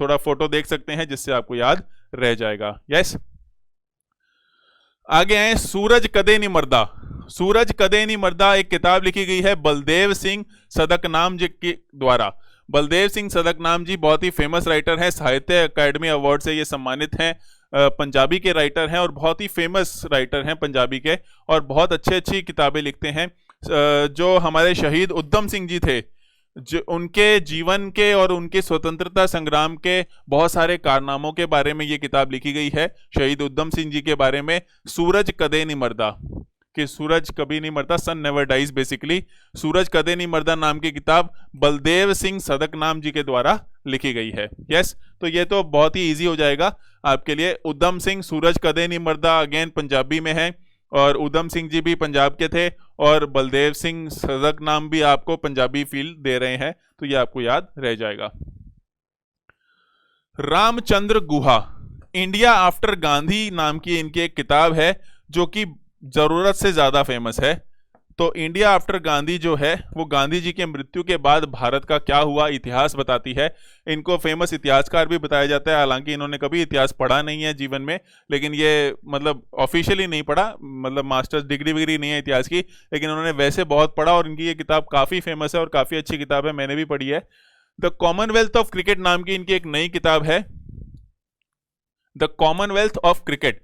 थोड़ा फोटो देख सकते हैं जिससे आपको याद रह जाएगा। यस, आगे आए, सूरज कदे नी मरदा। सूरज कदे नी मरदा एक किताब लिखी गई है बलदेव सिंह सदकनाम जी के द्वारा। बलदेव सिंह सदकनाम जी बहुत ही फेमस राइटर हैं, साहित्य अकादमी अवार्ड से ये सम्मानित हैं, पंजाबी के राइटर हैं और बहुत ही फेमस राइटर हैं पंजाबी के, और बहुत अच्छी किताबें लिखते हैं। जो हमारे शहीद उधम सिंह जी थे, जो उनके जीवन के और उनके स्वतंत्रता संग्राम के बहुत सारे कारनामों के बारे में ये किताब लिखी गई है, शहीद उधम सिंह जी के बारे में। सूरज कदे नहीं मरदा, कि सूरज कभी नहीं मरता, सन नेवर डाइज बेसिकली। सूरज कदे नहीं मरदा नाम की किताब बलदेव सिंह सदकनाम जी के द्वारा लिखी गई है। यस, तो ये तो बहुत ही इजी हो जाएगा आपके लिए। उधम सिंह सूरज कदे नहीं मरदा अगेन पंजाबी में है, और उधम सिंह जी भी पंजाब के थे, और बलदेव सिंह सदक नाम भी आपको पंजाबी फील दे रहे हैं, तो ये आपको याद रह जाएगा। रामचंद्र गुहा, इंडिया आफ्टर गांधी नाम की इनकी एक किताब है जो कि जरूरत से ज्यादा फेमस है। तो इंडिया आफ्टर गांधी जो है वो गांधी जी के मृत्यु के बाद भारत का क्या हुआ इतिहास बताती है। इनको फेमस इतिहासकार भी बताया जाता है, हालांकि इन्होंने कभी इतिहास पढ़ा नहीं है जीवन में, लेकिन ये मतलब ऑफिशियली नहीं पढ़ा, मतलब मास्टर्स डिग्री विग्री नहीं है इतिहास की, लेकिन उन्होंने वैसे बहुत पढ़ा और इनकी ये किताब काफ़ी फेमस है और काफ़ी अच्छी किताब है, मैंने भी पढ़ी है। द कॉमनवेल्थ ऑफ क्रिकेट नाम की इनकी एक नई किताब है, द कॉमनवेल्थ ऑफ क्रिकेट।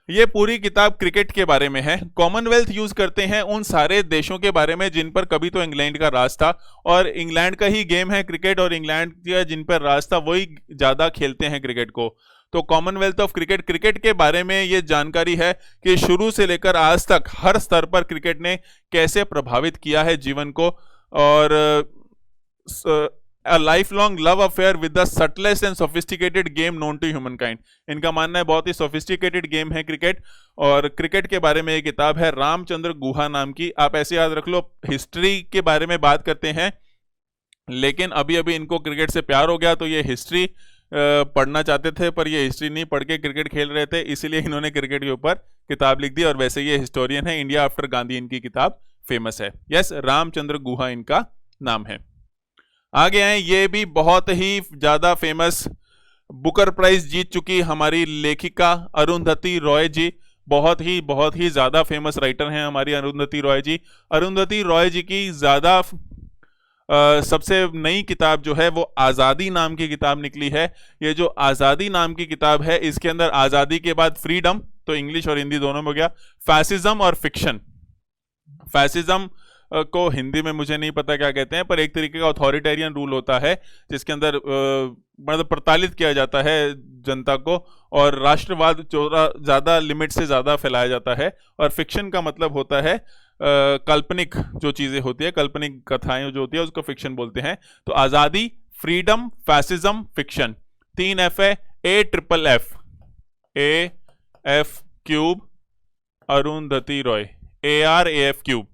ये पूरी किताब क्रिकेट के बारे में है। कॉमनवेल्थ यूज करते हैं उन सारे देशों के बारे में जिन पर कभी तो इंग्लैंड का राज था, और इंग्लैंड का ही गेम है क्रिकेट, और इंग्लैंड का जिन पर राज था वही ज्यादा खेलते हैं क्रिकेट को। तो कॉमनवेल्थ ऑफ क्रिकेट, क्रिकेट के बारे में ये जानकारी है कि शुरू से लेकर आज तक हर स्तर पर क्रिकेट ने कैसे प्रभावित किया है जीवन को, और A lifelong love affair with the subtlest and sophisticated game known to humankind। इनका मानना है बहुत ही सोफिस्टिकेटेड गेम है क्रिकेट, और क्रिकेट के बारे में ये किताब है रामचंद्र गुहा नाम की। आप ऐसे याद रख लो, हिस्ट्री के बारे में बात करते हैं, लेकिन अभी अभी इनको क्रिकेट से प्यार हो गया तो ये हिस्ट्री पढ़ना चाहते थे, पर ये हिस्ट्री नहीं पढ़ के क्रिकेट खेल रहे थे, इसीलिए इन्होंने क्रिकेट के ऊपर किताब लिख दी। और वैसे ये हिस्टोरियन है, इंडिया आफ्टर गांधी इनकी किताब फेमस है। यस, रामचंद्र गुहा इनका नाम है। आगे आए, ये भी बहुत ही ज्यादा फेमस बुकर प्राइज जीत चुकी हमारी लेखिका अरुंधति रॉय जी। बहुत ही ज्यादा फेमस राइटर हैं हमारी अरुंधति रॉय जी। अरुंधति रॉय जी की ज्यादा सबसे नई किताब जो है वो आज़ादी नाम की किताब निकली है। ये जो आज़ादी नाम की किताब है, इसके अंदर आज़ादी के बाद फ्रीडम, तो इंग्लिश और हिंदी दोनों में हो गया, फैसिज्म और फिक्शन। फैसिज्म को हिंदी में मुझे नहीं पता क्या कहते हैं, पर एक तरीके का अथॉरिटेरियन रूल होता है जिसके अंदर मतलब प्रताड़ित किया जाता है जनता को, और राष्ट्रवाद ज़्यादा लिमिट से ज़्यादा फैलाया जाता है। और फिक्शन का मतलब होता है काल्पनिक जो चीज़ें होती है, काल्पनिक कथाएं जो होती है उसको फिक्शन बोलते हैं। तो आज़ादी, फ्रीडम, फैसिज्म, फिक्शन, 3 F है, AFF, AF cube, Arundhati Roy, ARAF cube,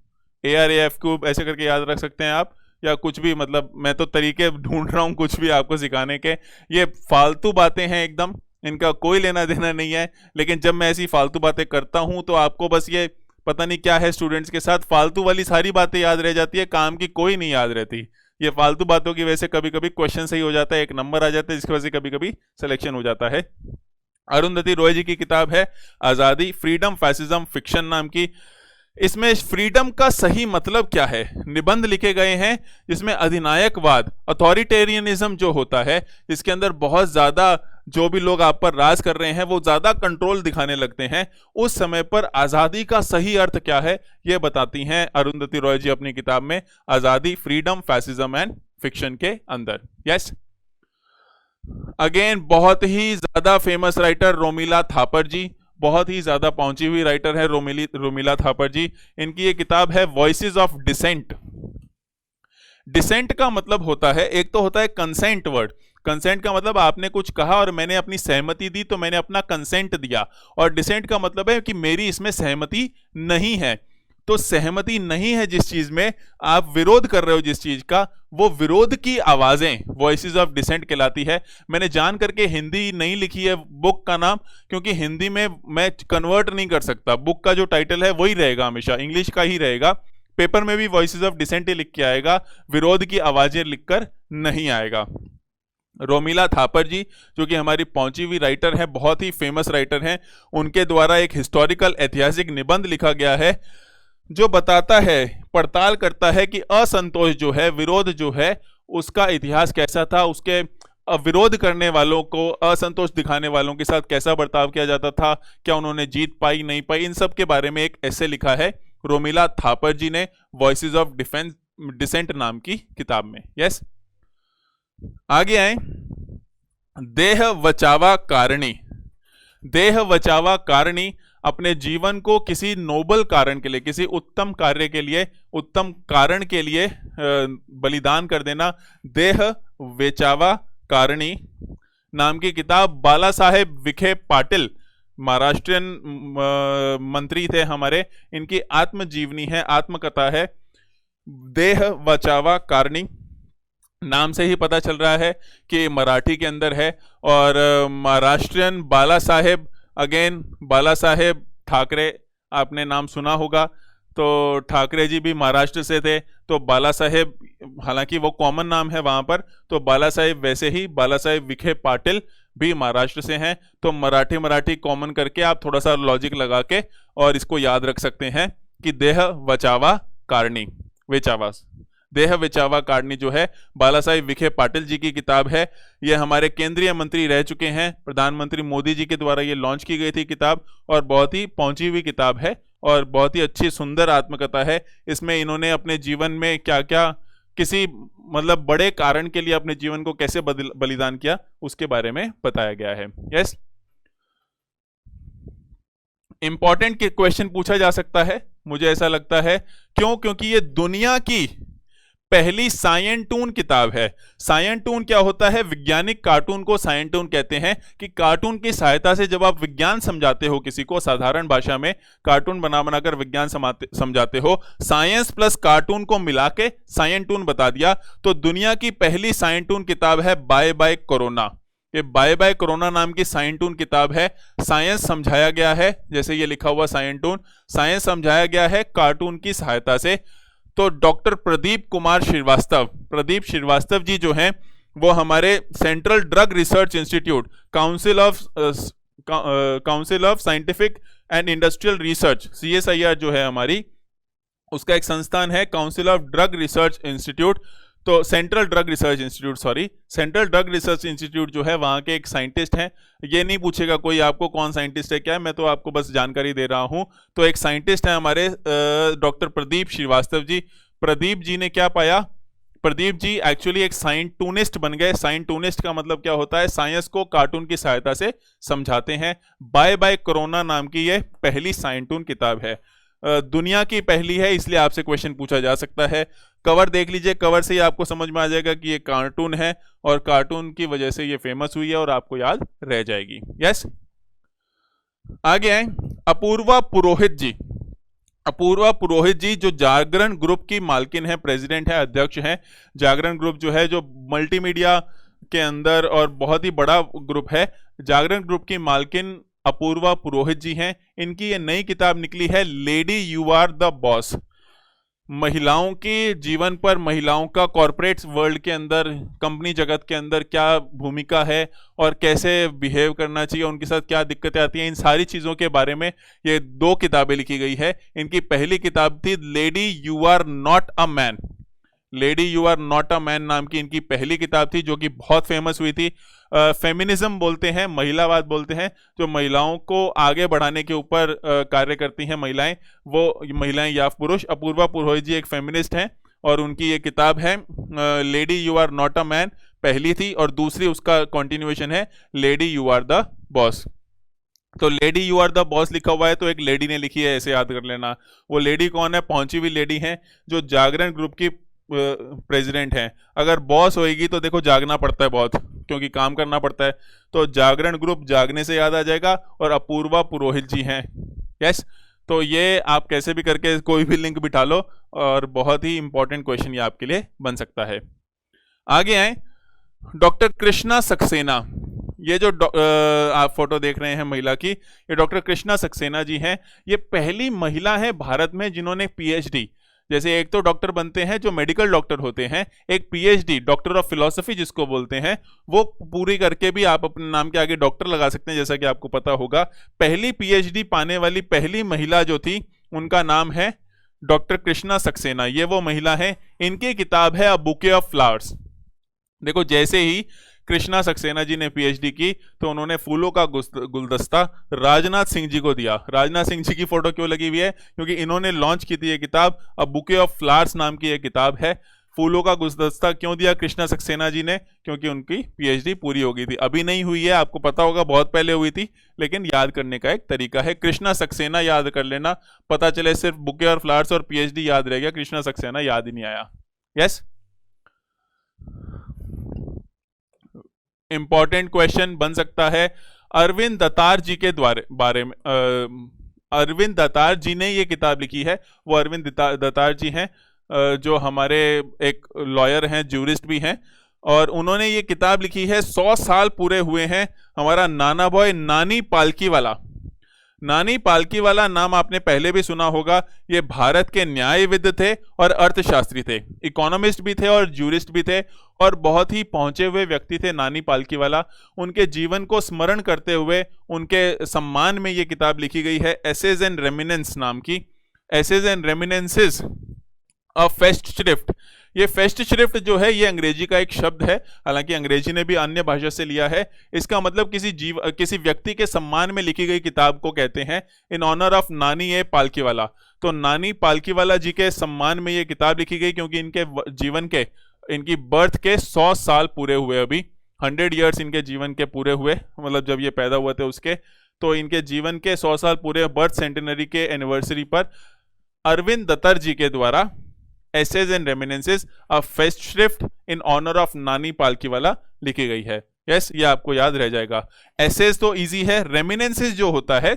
ARAF cube ऐसे करके याद रख सकते हैं आप, या कुछ भी, मतलब मैं तो तरीके ढूंढ रहा हूँ कुछ भी आपको सिखाने के। ये फालतू बातें हैं एकदम, इनका कोई लेना देना नहीं है, लेकिन जब मैं ऐसी फालतू बातें करता हूँ तो आपको बस ये पता नहीं क्या है स्टूडेंट्स के साथ, फालतू वाली सारी बातें याद रह जाती है, काम की कोई नहीं याद रहती। ये फालतू बातों की वजह से कभी कभी क्वेश्चन सही हो जाता है, एक नंबर आ जाता है, जिसकी वजह से कभी कभी सिलेक्शन हो जाता है। अरुंधति रॉय जी की किताब है आज़ादी, फ्रीडम, फैसिज्म, फिक्शन नाम की। इसमें फ्रीडम का सही मतलब क्या है, निबंध लिखे गए हैं जिसमें अधिनायकवाद, अथॉरिटेरियनिज्म जो होता है, इसके अंदर बहुत ज्यादा जो भी लोग आप पर राज कर रहे हैं वो ज्यादा कंट्रोल दिखाने लगते हैं, उस समय पर आजादी का सही अर्थ क्या है यह बताती हैं अरुंधति रॉय जी अपनी किताब में, आजादी, फ्रीडम, फैसिज्म एंड फिक्शन के अंदर। यस, अगेन बहुत ही ज्यादा फेमस राइटर रोमिला थापर जी, बहुत ही ज्यादा पहुंची हुई राइटर है रोमिला थापर जी। इनकी ये किताब है वॉइसेस ऑफ डिसेंट। डिसेंट का मतलब होता है, एक तो होता है कंसेंट वर्ड, कंसेंट का मतलब आपने कुछ कहा और मैंने अपनी सहमति दी तो मैंने अपना कंसेंट दिया, और डिसेंट का मतलब है कि मेरी इसमें सहमति नहीं है। तो सहमति नहीं है जिस चीज में, आप विरोध कर रहे हो जिस चीज का, वो विरोध की आवाजें वॉइसेस ऑफ डिसेंट कहलाती है। मैंने जान करके हिंदी नहीं लिखी है बुक का नाम, क्योंकि हिंदी में मैं कन्वर्ट नहीं कर सकता, बुक का जो टाइटल है वही रहेगा, हमेशा इंग्लिश का ही रहेगा। पेपर में भी वॉइसेस ऑफ डिसेंट ही लिख के आएगा, विरोध की आवाजें लिखकर नहीं आएगा। रोमिला थापर जी जो कि हमारी पहुंची हुई राइटर है, बहुत ही फेमस राइटर हैं, उनके द्वारा एक हिस्टोरिकल ऐतिहासिक निबंध लिखा गया है जो बताता है, पड़ताल करता है कि असंतोष जो है, विरोध जो है, उसका इतिहास कैसा था, उसके विरोध करने वालों को, असंतोष दिखाने वालों के साथ कैसा बर्ताव किया जाता था, क्या उन्होंने जीत पाई नहीं पाई, इन सब के बारे में एक ऐसे लिखा है रोमिला थापर जी ने वॉइसेस ऑफ डिसेंट नाम की किताब में। यस, आगे आए, देह वचावा कारणी। देह वचावा कारणी अपने जीवन को किसी नोबल कारण के लिए, किसी उत्तम कार्य के लिए, उत्तम कारण के लिए बलिदान कर देना, देह वेचावा कारणी। नाम की किताब, बाला साहेब विखे पाटिल महाराष्ट्रियन मंत्री थे हमारे, इनकी आत्मजीवनी है, आत्मकथा है, देह बचावा कारणी। नाम से ही पता चल रहा है कि मराठी के अंदर है। और महाराष्ट्रियन बाला साहेब, अगेन बाला साहेब ठाकरे, आपने नाम सुना होगा, तो ठाकरे जी भी महाराष्ट्र से थे, तो बाला साहेब, हालांकि वो कॉमन नाम है वहां पर, तो बाला साहेब वैसे ही बाला साहेब विखे पाटिल भी महाराष्ट्र से हैं। तो मराठी मराठी कॉमन करके आप थोड़ा सा लॉजिक लगा के और इसको याद रख सकते हैं कि देह बचावा कारणी, वेचावास, देह बचावा कारणी जो है बाला साहेब विखे पाटिल जी की किताब है। ये हमारे केंद्रीय मंत्री रह चुके हैं, प्रधानमंत्री मोदी जी के द्वारा ये लॉन्च की गई थी किताब, और बहुत ही पहुंची हुई किताब है और बहुत ही अच्छी सुंदर आत्मकथा है। इसमें इन्होंने अपने जीवन में क्या क्या, किसी मतलब बड़े कारण के लिए अपने जीवन को कैसे बलिदान किया, उसके बारे में बताया गया है। यस, इंपॉर्टेंट क्वेश्चन पूछा जा सकता है, मुझे ऐसा लगता है, क्यों? क्योंकि ये दुनिया की पहली साइंटून किताब है। साइंटून क्या होता है? वैज्ञानिक कार्टून को साइंटून कहते हैं, कि कार्टून की सहायता से जब आप विज्ञान समझाते हो किसी को, साधारण भाषा में कार्टून बना बनाकर विज्ञान समझाते हो, साइंस प्लस कार्टून को मिला के साइंटून बता दिया। तो दुनिया की पहली साइंटून किताब है बाय बाय कोरोना। ये बाय बाय कोरोना नाम की साइंटून किताब है। साइंस समझाया गया है, जैसे ये लिखा हुआ साइंटून, साइंस समझाया गया है कार्टून की सहायता से। तो डॉक्टर प्रदीप कुमार श्रीवास्तव, प्रदीप श्रीवास्तव जी जो हैं, वो हमारे central drug research institute, council of scientific and industrial research, CSIR जो है हमारी, उसका एक संस्थान है council of drug research institute. तो central drug research institute, sorry, central drug research institute जो है, वहाँ के एक साइंटिस्ट हैं। ये नहीं पूछेगा कोई आपको कौन साइंटिस्ट है क्या है, मैं तो आपको बस जानकारी दे रहा हूँ। तो एक साइंटिस्ट है हमारे डॉक्टर प्रदीप श्रीवास्तव जी। प्रदीप जी ने क्या पाया? प्रदीप जी एक्चुअली एक साइंटूनिस्ट बन गए। साइंटूनिस्ट का मतलब क्या होता है? साइंस को कार्टून की सहायता से समझाते हैं। बाय बाय कोरोना नाम की ये पहली साइंटून किताब है, दुनिया की पहली है, इसलिए आपसे क्वेश्चन पूछा जा सकता है। कवर देख लीजिए, कवर से ही आपको समझ में आ जाएगा कि ये कार्टून है और कार्टून की वजह से ये फेमस हुई है और आपको याद रह जाएगी। यस, आगे आए, अपूर्वा पुरोहित जी। अपूर्वा पुरोहित जी जो जागरण ग्रुप की मालकिन है, प्रेसिडेंट है, अध्यक्ष है। जागरण ग्रुप जो है, जो मल्टीमीडिया के अंदर और बहुत ही बड़ा ग्रुप है, जागरण ग्रुप की मालकिन अपूर्वा पुरोहित जी हैं। इनकी ये नई किताब निकली है, lady you are the boss. महिलाओं के जीवन पर, महिलाओं का कॉरपोरेट वर्ल्ड के अंदर, कंपनी जगत के अंदर क्या भूमिका है और कैसे बिहेव करना चाहिए, उनके साथ क्या दिक्कतें आती हैं, इन सारी चीज़ों के बारे में ये 2 किताबें लिखी गई है। इनकी पहली किताब थी lady you are not a man, lady you are not a man नाम की इनकी पहली किताब थी, जो कि बहुत फेमस हुई थी। फेमिनिज्म बोलते हैं, महिलावाद बोलते हैं, जो महिलाओं को आगे बढ़ाने के ऊपर कार्य करती हैं महिलाएं, वो महिलाएं या पुरुष। अपूर्वा पुरोहित जी एक फेमिनिस्ट हैं और उनकी ये किताब है lady you are not a man, पहली थी, और दूसरी उसका कॉन्टिन्यूएशन है lady you are the boss. तो lady you are the boss लिखा हुआ है तो एक लेडी ने लिखी है, ऐसे याद कर लेना। वो लेडी कौन है? पहुंची हुई लेडी है, जो जागरण ग्रुप की प्रेसिडेंट हैं। अगर बॉस होएगी तो देखो जागना पड़ता है बहुत, क्योंकि काम करना पड़ता है, तो जागरण ग्रुप जागने से याद आ जाएगा, और अपूर्वा पुरोहित जी हैं। यस, तो ये आप कैसे भी करके कोई भी लिंक बिठा लो, और बहुत ही इंपॉर्टेंट क्वेश्चन ये आपके लिए बन सकता है। आगे आए, डॉक्टर कृष्णा सक्सेना। ये जो आप फोटो देख रहे हैं महिला की, ये डॉक्टर कृष्णा सक्सेना जी हैं। ये पहली महिला है भारत में जिन्होंने PhD, जैसे एक तो डॉक्टर बनते हैं जो मेडिकल डॉक्टर होते हैं, एक PhD डॉक्टर ऑफ फिलॉसफी जिसको बोलते हैं, वो पूरी करके भी आप अपने नाम के आगे डॉक्टर लगा सकते हैं, जैसा कि आपको पता होगा। पहली PhD पाने वाली पहली महिला जो थी, उनका नाम है डॉक्टर कृष्णा सक्सेना। ये वो महिला है। इनकी किताब है अ बुके ऑफ फ्लावर्स। देखो, जैसे ही कृष्णा सक्सेना जी ने PhD की तो उन्होंने फूलों का गुलदस्ता राजनाथ सिंह जी को दिया। राजनाथ सिंह जी की फोटो क्यों लगी हुई है? क्योंकि इन्होंने लॉन्च की थी ये किताब, अ बुके ऑफ फ्लावर्स नाम की ये किताब है। फूलों का गुलदस्ता क्यों दिया कृष्णा सक्सेना जी ने? क्योंकि उनकी PhD पूरी हो गई थी। अभी नहीं हुई है, आपको पता होगा, बहुत पहले हुई थी, लेकिन याद करने का एक तरीका है। कृष्णा सक्सेना याद कर लेना, पता चले सिर्फ बुके और फ्लावर्स और PhD याद रह गया, कृष्णा सक्सेना याद ही नहीं आया। यस, इंपॉर्टेंट क्वेश्चन बन सकता है, अरविंद दतार जी के बारे में। अरविंद दतार जी ने ये किताब लिखी है, वो अरविंद दतार जी हैं जो हमारे एक लॉयर हैं, ज्यूरिस्ट भी हैं, और उन्होंने ये किताब लिखी है। 100 साल पूरे हुए हैं हमारा नाना बॉय नानी पालकीवाला। नानी पालकीवाला नाम आपने पहले भी सुना होगा। ये भारत के न्यायविद थे और अर्थशास्त्री थे, इकोनॉमिस्ट भी थे और ज्यूरिस्ट भी थे, और बहुत ही पहुंचे हुए व्यक्ति थे नानी पालकीवाला। उनके जीवन को स्मरण करते हुए उनके सम्मान में ये किताब लिखी गई है, एसेज एंड रेमिनेंस नाम की, essays and reminiscences a fest श्रिफ्ट। ये फेस्ट श्रिफ्ट जो है ये अंग्रेजी का एक शब्द है, हालांकि अंग्रेजी ने भी अन्य भाषा से लिया है। इसका मतलब किसी व्यक्ति के सम्मान में लिखी गई किताब को कहते हैं, इन ऑनर ऑफ नानी ए पालकीवाला। तो नानी पालकीवाला जी के सम्मान में ये किताब लिखी गई, क्योंकि इनके जीवन के, इनकी बर्थ के 100 साल पूरे हुए, अभी 100 ईयर्स इनके जीवन के पूरे हुए, मतलब जब ये पैदा हुए थे उसके, तो इनके जीवन के 100 साल पूरे, बर्थ सेंटेनरी के एनिवर्सरी पर अरविंद दत्तर जी के द्वारा essays and reminiscences a festschrift in honour of Nani Palkhivala लिखी गई है। यस, ये आपको याद रह जाएगा। एसेज तो इजी है, रेमिनेंसेस जो होता है,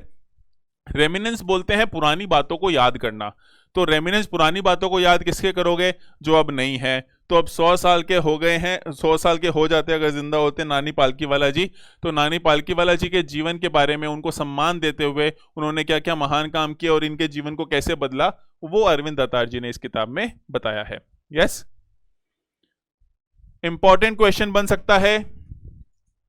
रेमिनेंस बोलते हैं पुरानी बातों को याद करना। तो रेमिनेंस पुरानी बातों को याद किसके करोगे, जो अब नहीं है। तो अब 100 साल के हो गए हैं, 100 साल के हो जाते अगर जिंदा होते नानी पालकीवाला जी, तो नानी पालकीवाला जी के जीवन के बारे में, उनको सम्मान देते हुए उन्होंने क्या क्या महान काम किए और इनके जीवन को कैसे बदला, वो अरविंद दतार जी ने इस किताब में बताया है। यस, इंपॉर्टेंट क्वेश्चन बन सकता है,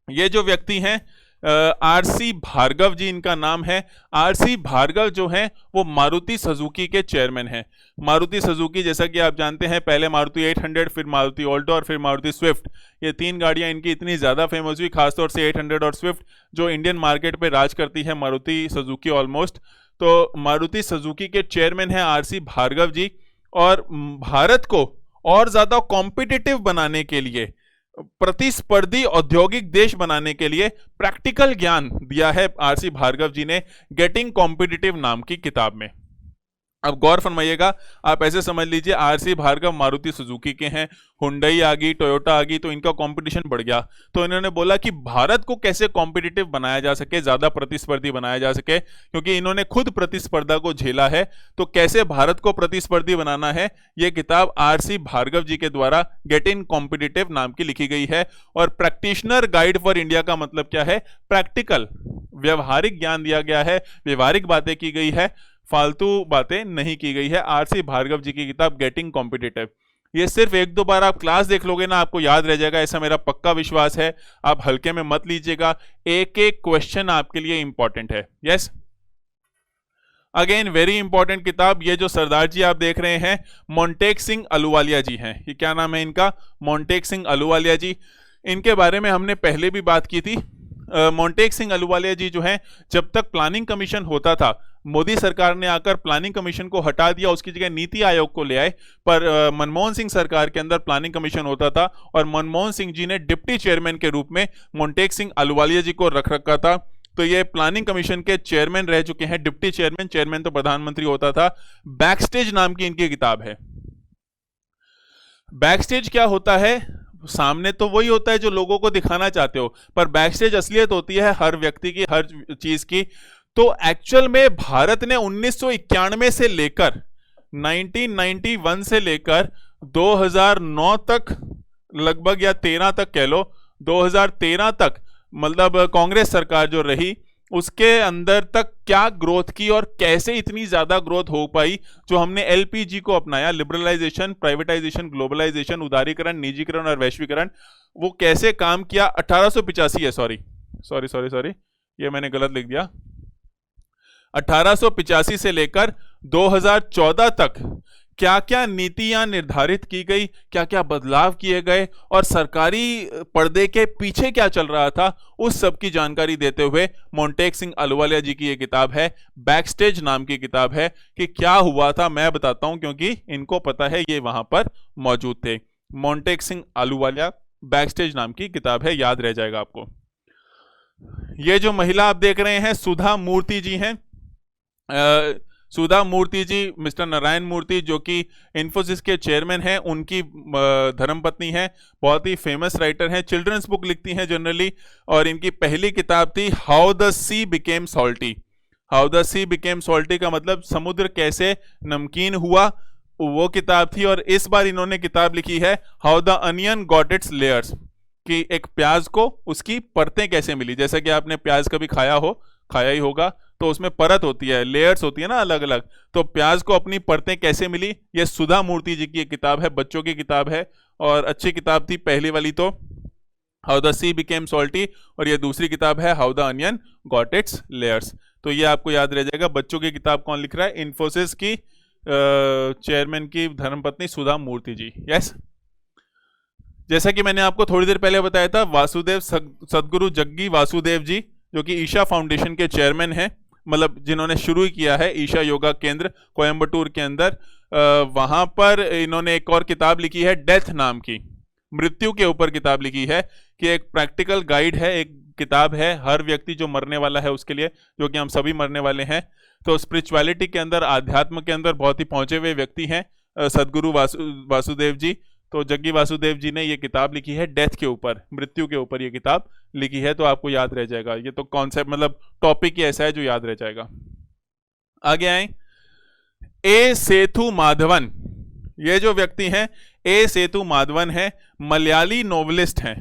ये जो व्यक्ति हैं आरसी भार्गव जी इनका नाम है। आरसी भार्गव जो हैं वो मारुति सुजुकी के चेयरमैन हैं। मारुति सुजुकी, जैसा कि आप जानते हैं, पहले मारुति 800, फिर मारुति ऑल्टो और फिर मारुति स्विफ्ट, ये 3 गाड़ियां इनकी इतनी ज़्यादा फेमस हुई, खासतौर से 800 और स्विफ्ट जो इंडियन मार्केट पे राज करती है मारुति सुजुकी ऑलमोस्ट। तो मारुति सुजुकी के चेयरमैन हैं आरसी भार्गव जी, और भारत को और ज़्यादा कॉम्पिटिटिव बनाने के लिए, प्रतिस्पर्धी औद्योगिक देश बनाने के लिए प्रैक्टिकल ज्ञान दिया है आरसी भार्गव जी ने गेटिंग कॉम्पिटिटिव नाम की किताब में। अब गौर फरमाइएगा, आप ऐसे समझ लीजिए आरसी भार्गव मारुति सुजुकी के हैं, हुंडई आ गई, टोयोटा आ गई, तो इनका कंपटीशन बढ़ गया। तो इन्होंने बोला कि भारत को कैसे कॉम्पिटिटिव बनाया जा सके, ज्यादा प्रतिस्पर्धी बनाया जा सके, क्योंकि इन्होंने खुद प्रतिस्पर्धा को झेला है। तो कैसे भारत को प्रतिस्पर्धी बनाना है, यह किताब आरसी भार्गव जी के द्वारा गेट इन कॉम्पिटिटिव नाम की लिखी गई है। और प्रैक्टिशनर गाइड फॉर इंडिया का मतलब क्या है, प्रैक्टिकल, व्यवहारिक ज्ञान दिया गया है, व्यवहारिक बातें की गई है, फालतू बातें नहीं की गई है। आरसी भार्गव जी की किताब गेटिंग कॉम्पिटिटिव, ये सिर्फ 1-2 बार आप क्लास देख लोगे ना, आपको याद रह जाएगा, ऐसा मेरा पक्का विश्वास है। आप हल्के में मत लीजिएगा, एक एक क्वेश्चन आपके लिए इंपॉर्टेंट है। यस, अगेन वेरी इंपॉर्टेंट किताब। ये जो सरदार जी आप देख रहे हैं, मोंटेक सिंह अहलूवालिया जी हैं। ये क्या नाम है इनका, मोंटेक सिंह अहलूवालिया जी। इनके बारे में हमने पहले भी बात की थी। मोंटेक सिंह अहलूवालिया जी जो हैं, जब तक प्लानिंग कमीशन होता था, मोदी सरकार ने आकर प्लानिंग कमीशन को हटा दिया, उसकी जगह नीति आयोग को ले आए। पर मनमोहन सिंह सरकार के अंदर प्लानिंग कमीशन होता था, और मनमोहन सिंह जी ने डिप्टी चेयरमैन के रूप में मोंटेक सिंह अहलूवालिया जी को रख रखा था। तो ये प्लानिंग कमीशन के चेयरमैन रह चुके हैं, डिप्टी चेयरमैन, चेयरमैन तो प्रधानमंत्री होता था। बैकस्टेज नाम की इनकी किताब है। बैकस्टेज क्या होता है, सामने तो वही होता है जो लोगों को दिखाना चाहते हो, पर बैकस्टेज असलियत होती है हर व्यक्ति की, हर चीज की। तो एक्चुअल में भारत ने 1991 से लेकर 1991 से लेकर 2009 तक, लगभग, या 13 तक कह लो, 2013 तक, मतलब कांग्रेस सरकार जो रही, उसके अंदर तक क्या ग्रोथ की और कैसे इतनी ज्यादा ग्रोथ हो पाई, जो हमने एलपीजी को अपनाया, लिबरलाइजेशन, प्राइवेटाइजेशन, ग्लोबलाइजेशन, उदारीकरण, निजीकरण और वैश्वीकरण, वो कैसे काम किया। 1885 है, सॉरी, ये मैंने गलत लिख दिया। 1885 से लेकर 2014 तक क्या क्या नीतियां निर्धारित की गई, क्या क्या बदलाव किए गए, और सरकारी पर्दे के पीछे क्या चल रहा था, उस सब की जानकारी देते हुए मोंटेक सिंह अहलूवालिया जी की ये किताब है। बैकस्टेज नाम की किताब है। कि क्या हुआ था मैं बताता हूं, क्योंकि इनको पता है, ये वहां पर मौजूद थे। मोंटेक सिंह अहलूवालिया, बैकस्टेज नाम की किताब है, याद रह जाएगा आपको। ये जो महिला आप देख रहे हैं, सुधा मूर्ति जी हैं। सुधा मूर्ति जी, मिस्टर नारायण मूर्ति जो कि इन्फोसिस के चेयरमैन हैं, उनकी धर्मपत्नी है, बहुत ही फेमस राइटर हैं, चिल्ड्रंस बुक लिखती हैं जनरली, और इनकी पहली किताब थी how the C became salty. How the C became salty का मतलब समुद्र कैसे नमकीन हुआ, वो किताब थी। और इस बार इन्होंने किताब लिखी है how the onion got its layers, कि एक प्याज को उसकी परतें कैसे मिली। जैसे कि आपने प्याज कभी खाया ही होगा, तो उसमें परत होती है, लेयर्स होती है ना अलग अलग, तो प्याज को अपनी परतें कैसे मिली, ये सुधा मूर्ति जी की एक किताब है, बच्चों की किताब है और अच्छी किताब थी। पहली वाली तो how the C became salty, और ये दूसरी किताब है how the onion got its layers. तो ये आपको याद रह जाएगा। बच्चों की किताब कौन लिख रहा है? इन्फोसिस की चेयरमैन की धर्मपत्नी सुधा मूर्ति जी। यस, जैसा कि मैंने आपको थोड़ी देर पहले बताया था, वासुदेव सदगुरु जग्गी वासुदेव जी जो कि ईशा फाउंडेशन के चेयरमैन हैं, मतलब जिन्होंने शुरू किया है ईशा योगा केंद्र कोयम्बटूर के अंदर, वहां पर इन्होंने एक और किताब लिखी है डेथ नाम की, मृत्यु के ऊपर किताब लिखी है, कि एक प्रैक्टिकल गाइड है, एक किताब है हर व्यक्ति जो मरने वाला है उसके लिए, जो कि हम सभी मरने वाले हैं। तो स्पिरिचुअलिटी के अंदर, आध्यात्म के अंदर बहुत ही पहुंचे हुए व्यक्ति हैं सदगुरु वासुदेव जी। तो जग्गी वासुदेव जी ने ये किताब लिखी है डेथ के ऊपर, मृत्यु के ऊपर ये किताब लिखी है, तो आपको याद रह जाएगा। ये तो कॉन्सेप्ट मतलब टॉपिक ही ऐसा है जो याद रह जाएगा। आगे आए, ए सेतु माधवन, ये जो व्यक्ति हैं ए सेतु माधवन है, मलयाली नोवेलिस्ट हैं,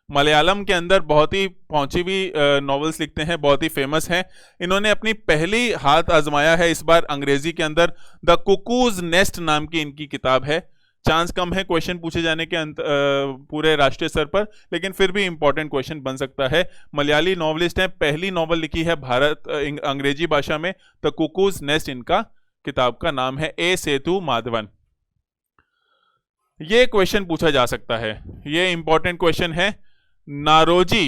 मलयालम के अंदर बहुत ही पहुंची हुई नॉवेल्स लिखते हैं, बहुत ही फेमस हैं। इन्होंने अपनी पहली हाथ आजमाया है इस बार अंग्रेजी के अंदर, द कुकूज नेस्ट नाम की इनकी किताब है। चांस कम है क्वेश्चन पूछे जाने के पूरे राष्ट्रीय स्तर पर, लेकिन फिर भी इंपॉर्टेंट क्वेश्चन बन सकता है। मलयाली नॉवलिस्ट हैं, पहली नॉवल लिखी है अंग्रेजी भाषा में, द कुकूज नेस्ट इनका किताब का नाम है, ए सेतु माधवन। ये क्वेश्चन पूछा जा सकता है, ये इंपॉर्टेंट क्वेश्चन है। Naoroji,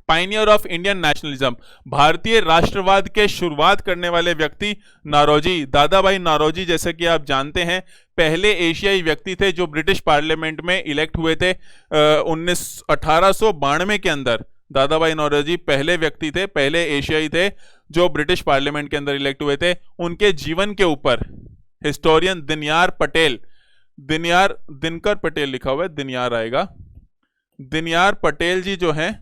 pioneer of Indian nationalism, भारतीय राष्ट्रवाद के शुरुआत करने वाले व्यक्ति नारोजी, दादा भाई नारोजी, जैसे कि आप जानते हैं पहले एशियाई व्यक्ति थे जो ब्रिटिश पार्लियामेंट में इलेक्ट हुए थे 1892 के अंदर। दादा भाई नौरोजी पहले व्यक्ति थे, पहले एशियाई थे जो ब्रिटिश पार्लियामेंट के अंदर इलेक्ट हुए थे। उनके जीवन के ऊपर हिस्टोरियन दिनयार पटेल, दिनकर पटेल लिखा हुआ है, दिनयार आएगा, दिनयार पटेल जी जो हैं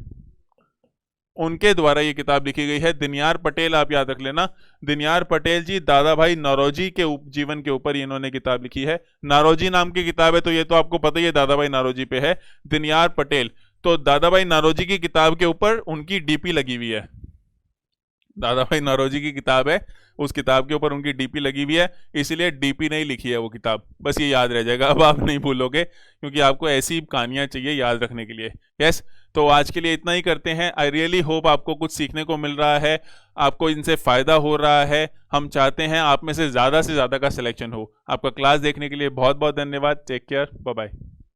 उनके द्वारा ये किताब लिखी गई है। दिनयार पटेल आप याद रख लेना, दिनयार पटेल जी दादा भाई नौरोजी के जीवन के ऊपर इन्होंने किताब लिखी है। नारोजी नाम की किताब है, तो ये तो आपको पता ही है दादा भाई नारोजी पे है। दिनयार पटेल, तो दादा भाई नारोजी की किताब के ऊपर उनकी डीपी लगी हुई है, दादा भाई नौरोजी की किताब है, उस किताब के ऊपर उनकी डीपी लगी हुई है, इसीलिए डीपी नहीं लिखी है वो किताब। बस ये याद रह जाएगा, अब आप नहीं भूलोगे, क्योंकि आपको ऐसी कहानियां चाहिए याद रखने के लिए। यस, तो आज के लिए इतना ही करते हैं। आई रियली होप आपको कुछ सीखने को मिल रहा है, आपको इनसे फायदा हो रहा है। हम चाहते हैं आप में से ज़्यादा का सिलेक्शन हो। आपका क्लास देखने के लिए बहुत बहुत धन्यवाद। Take care, bye bye.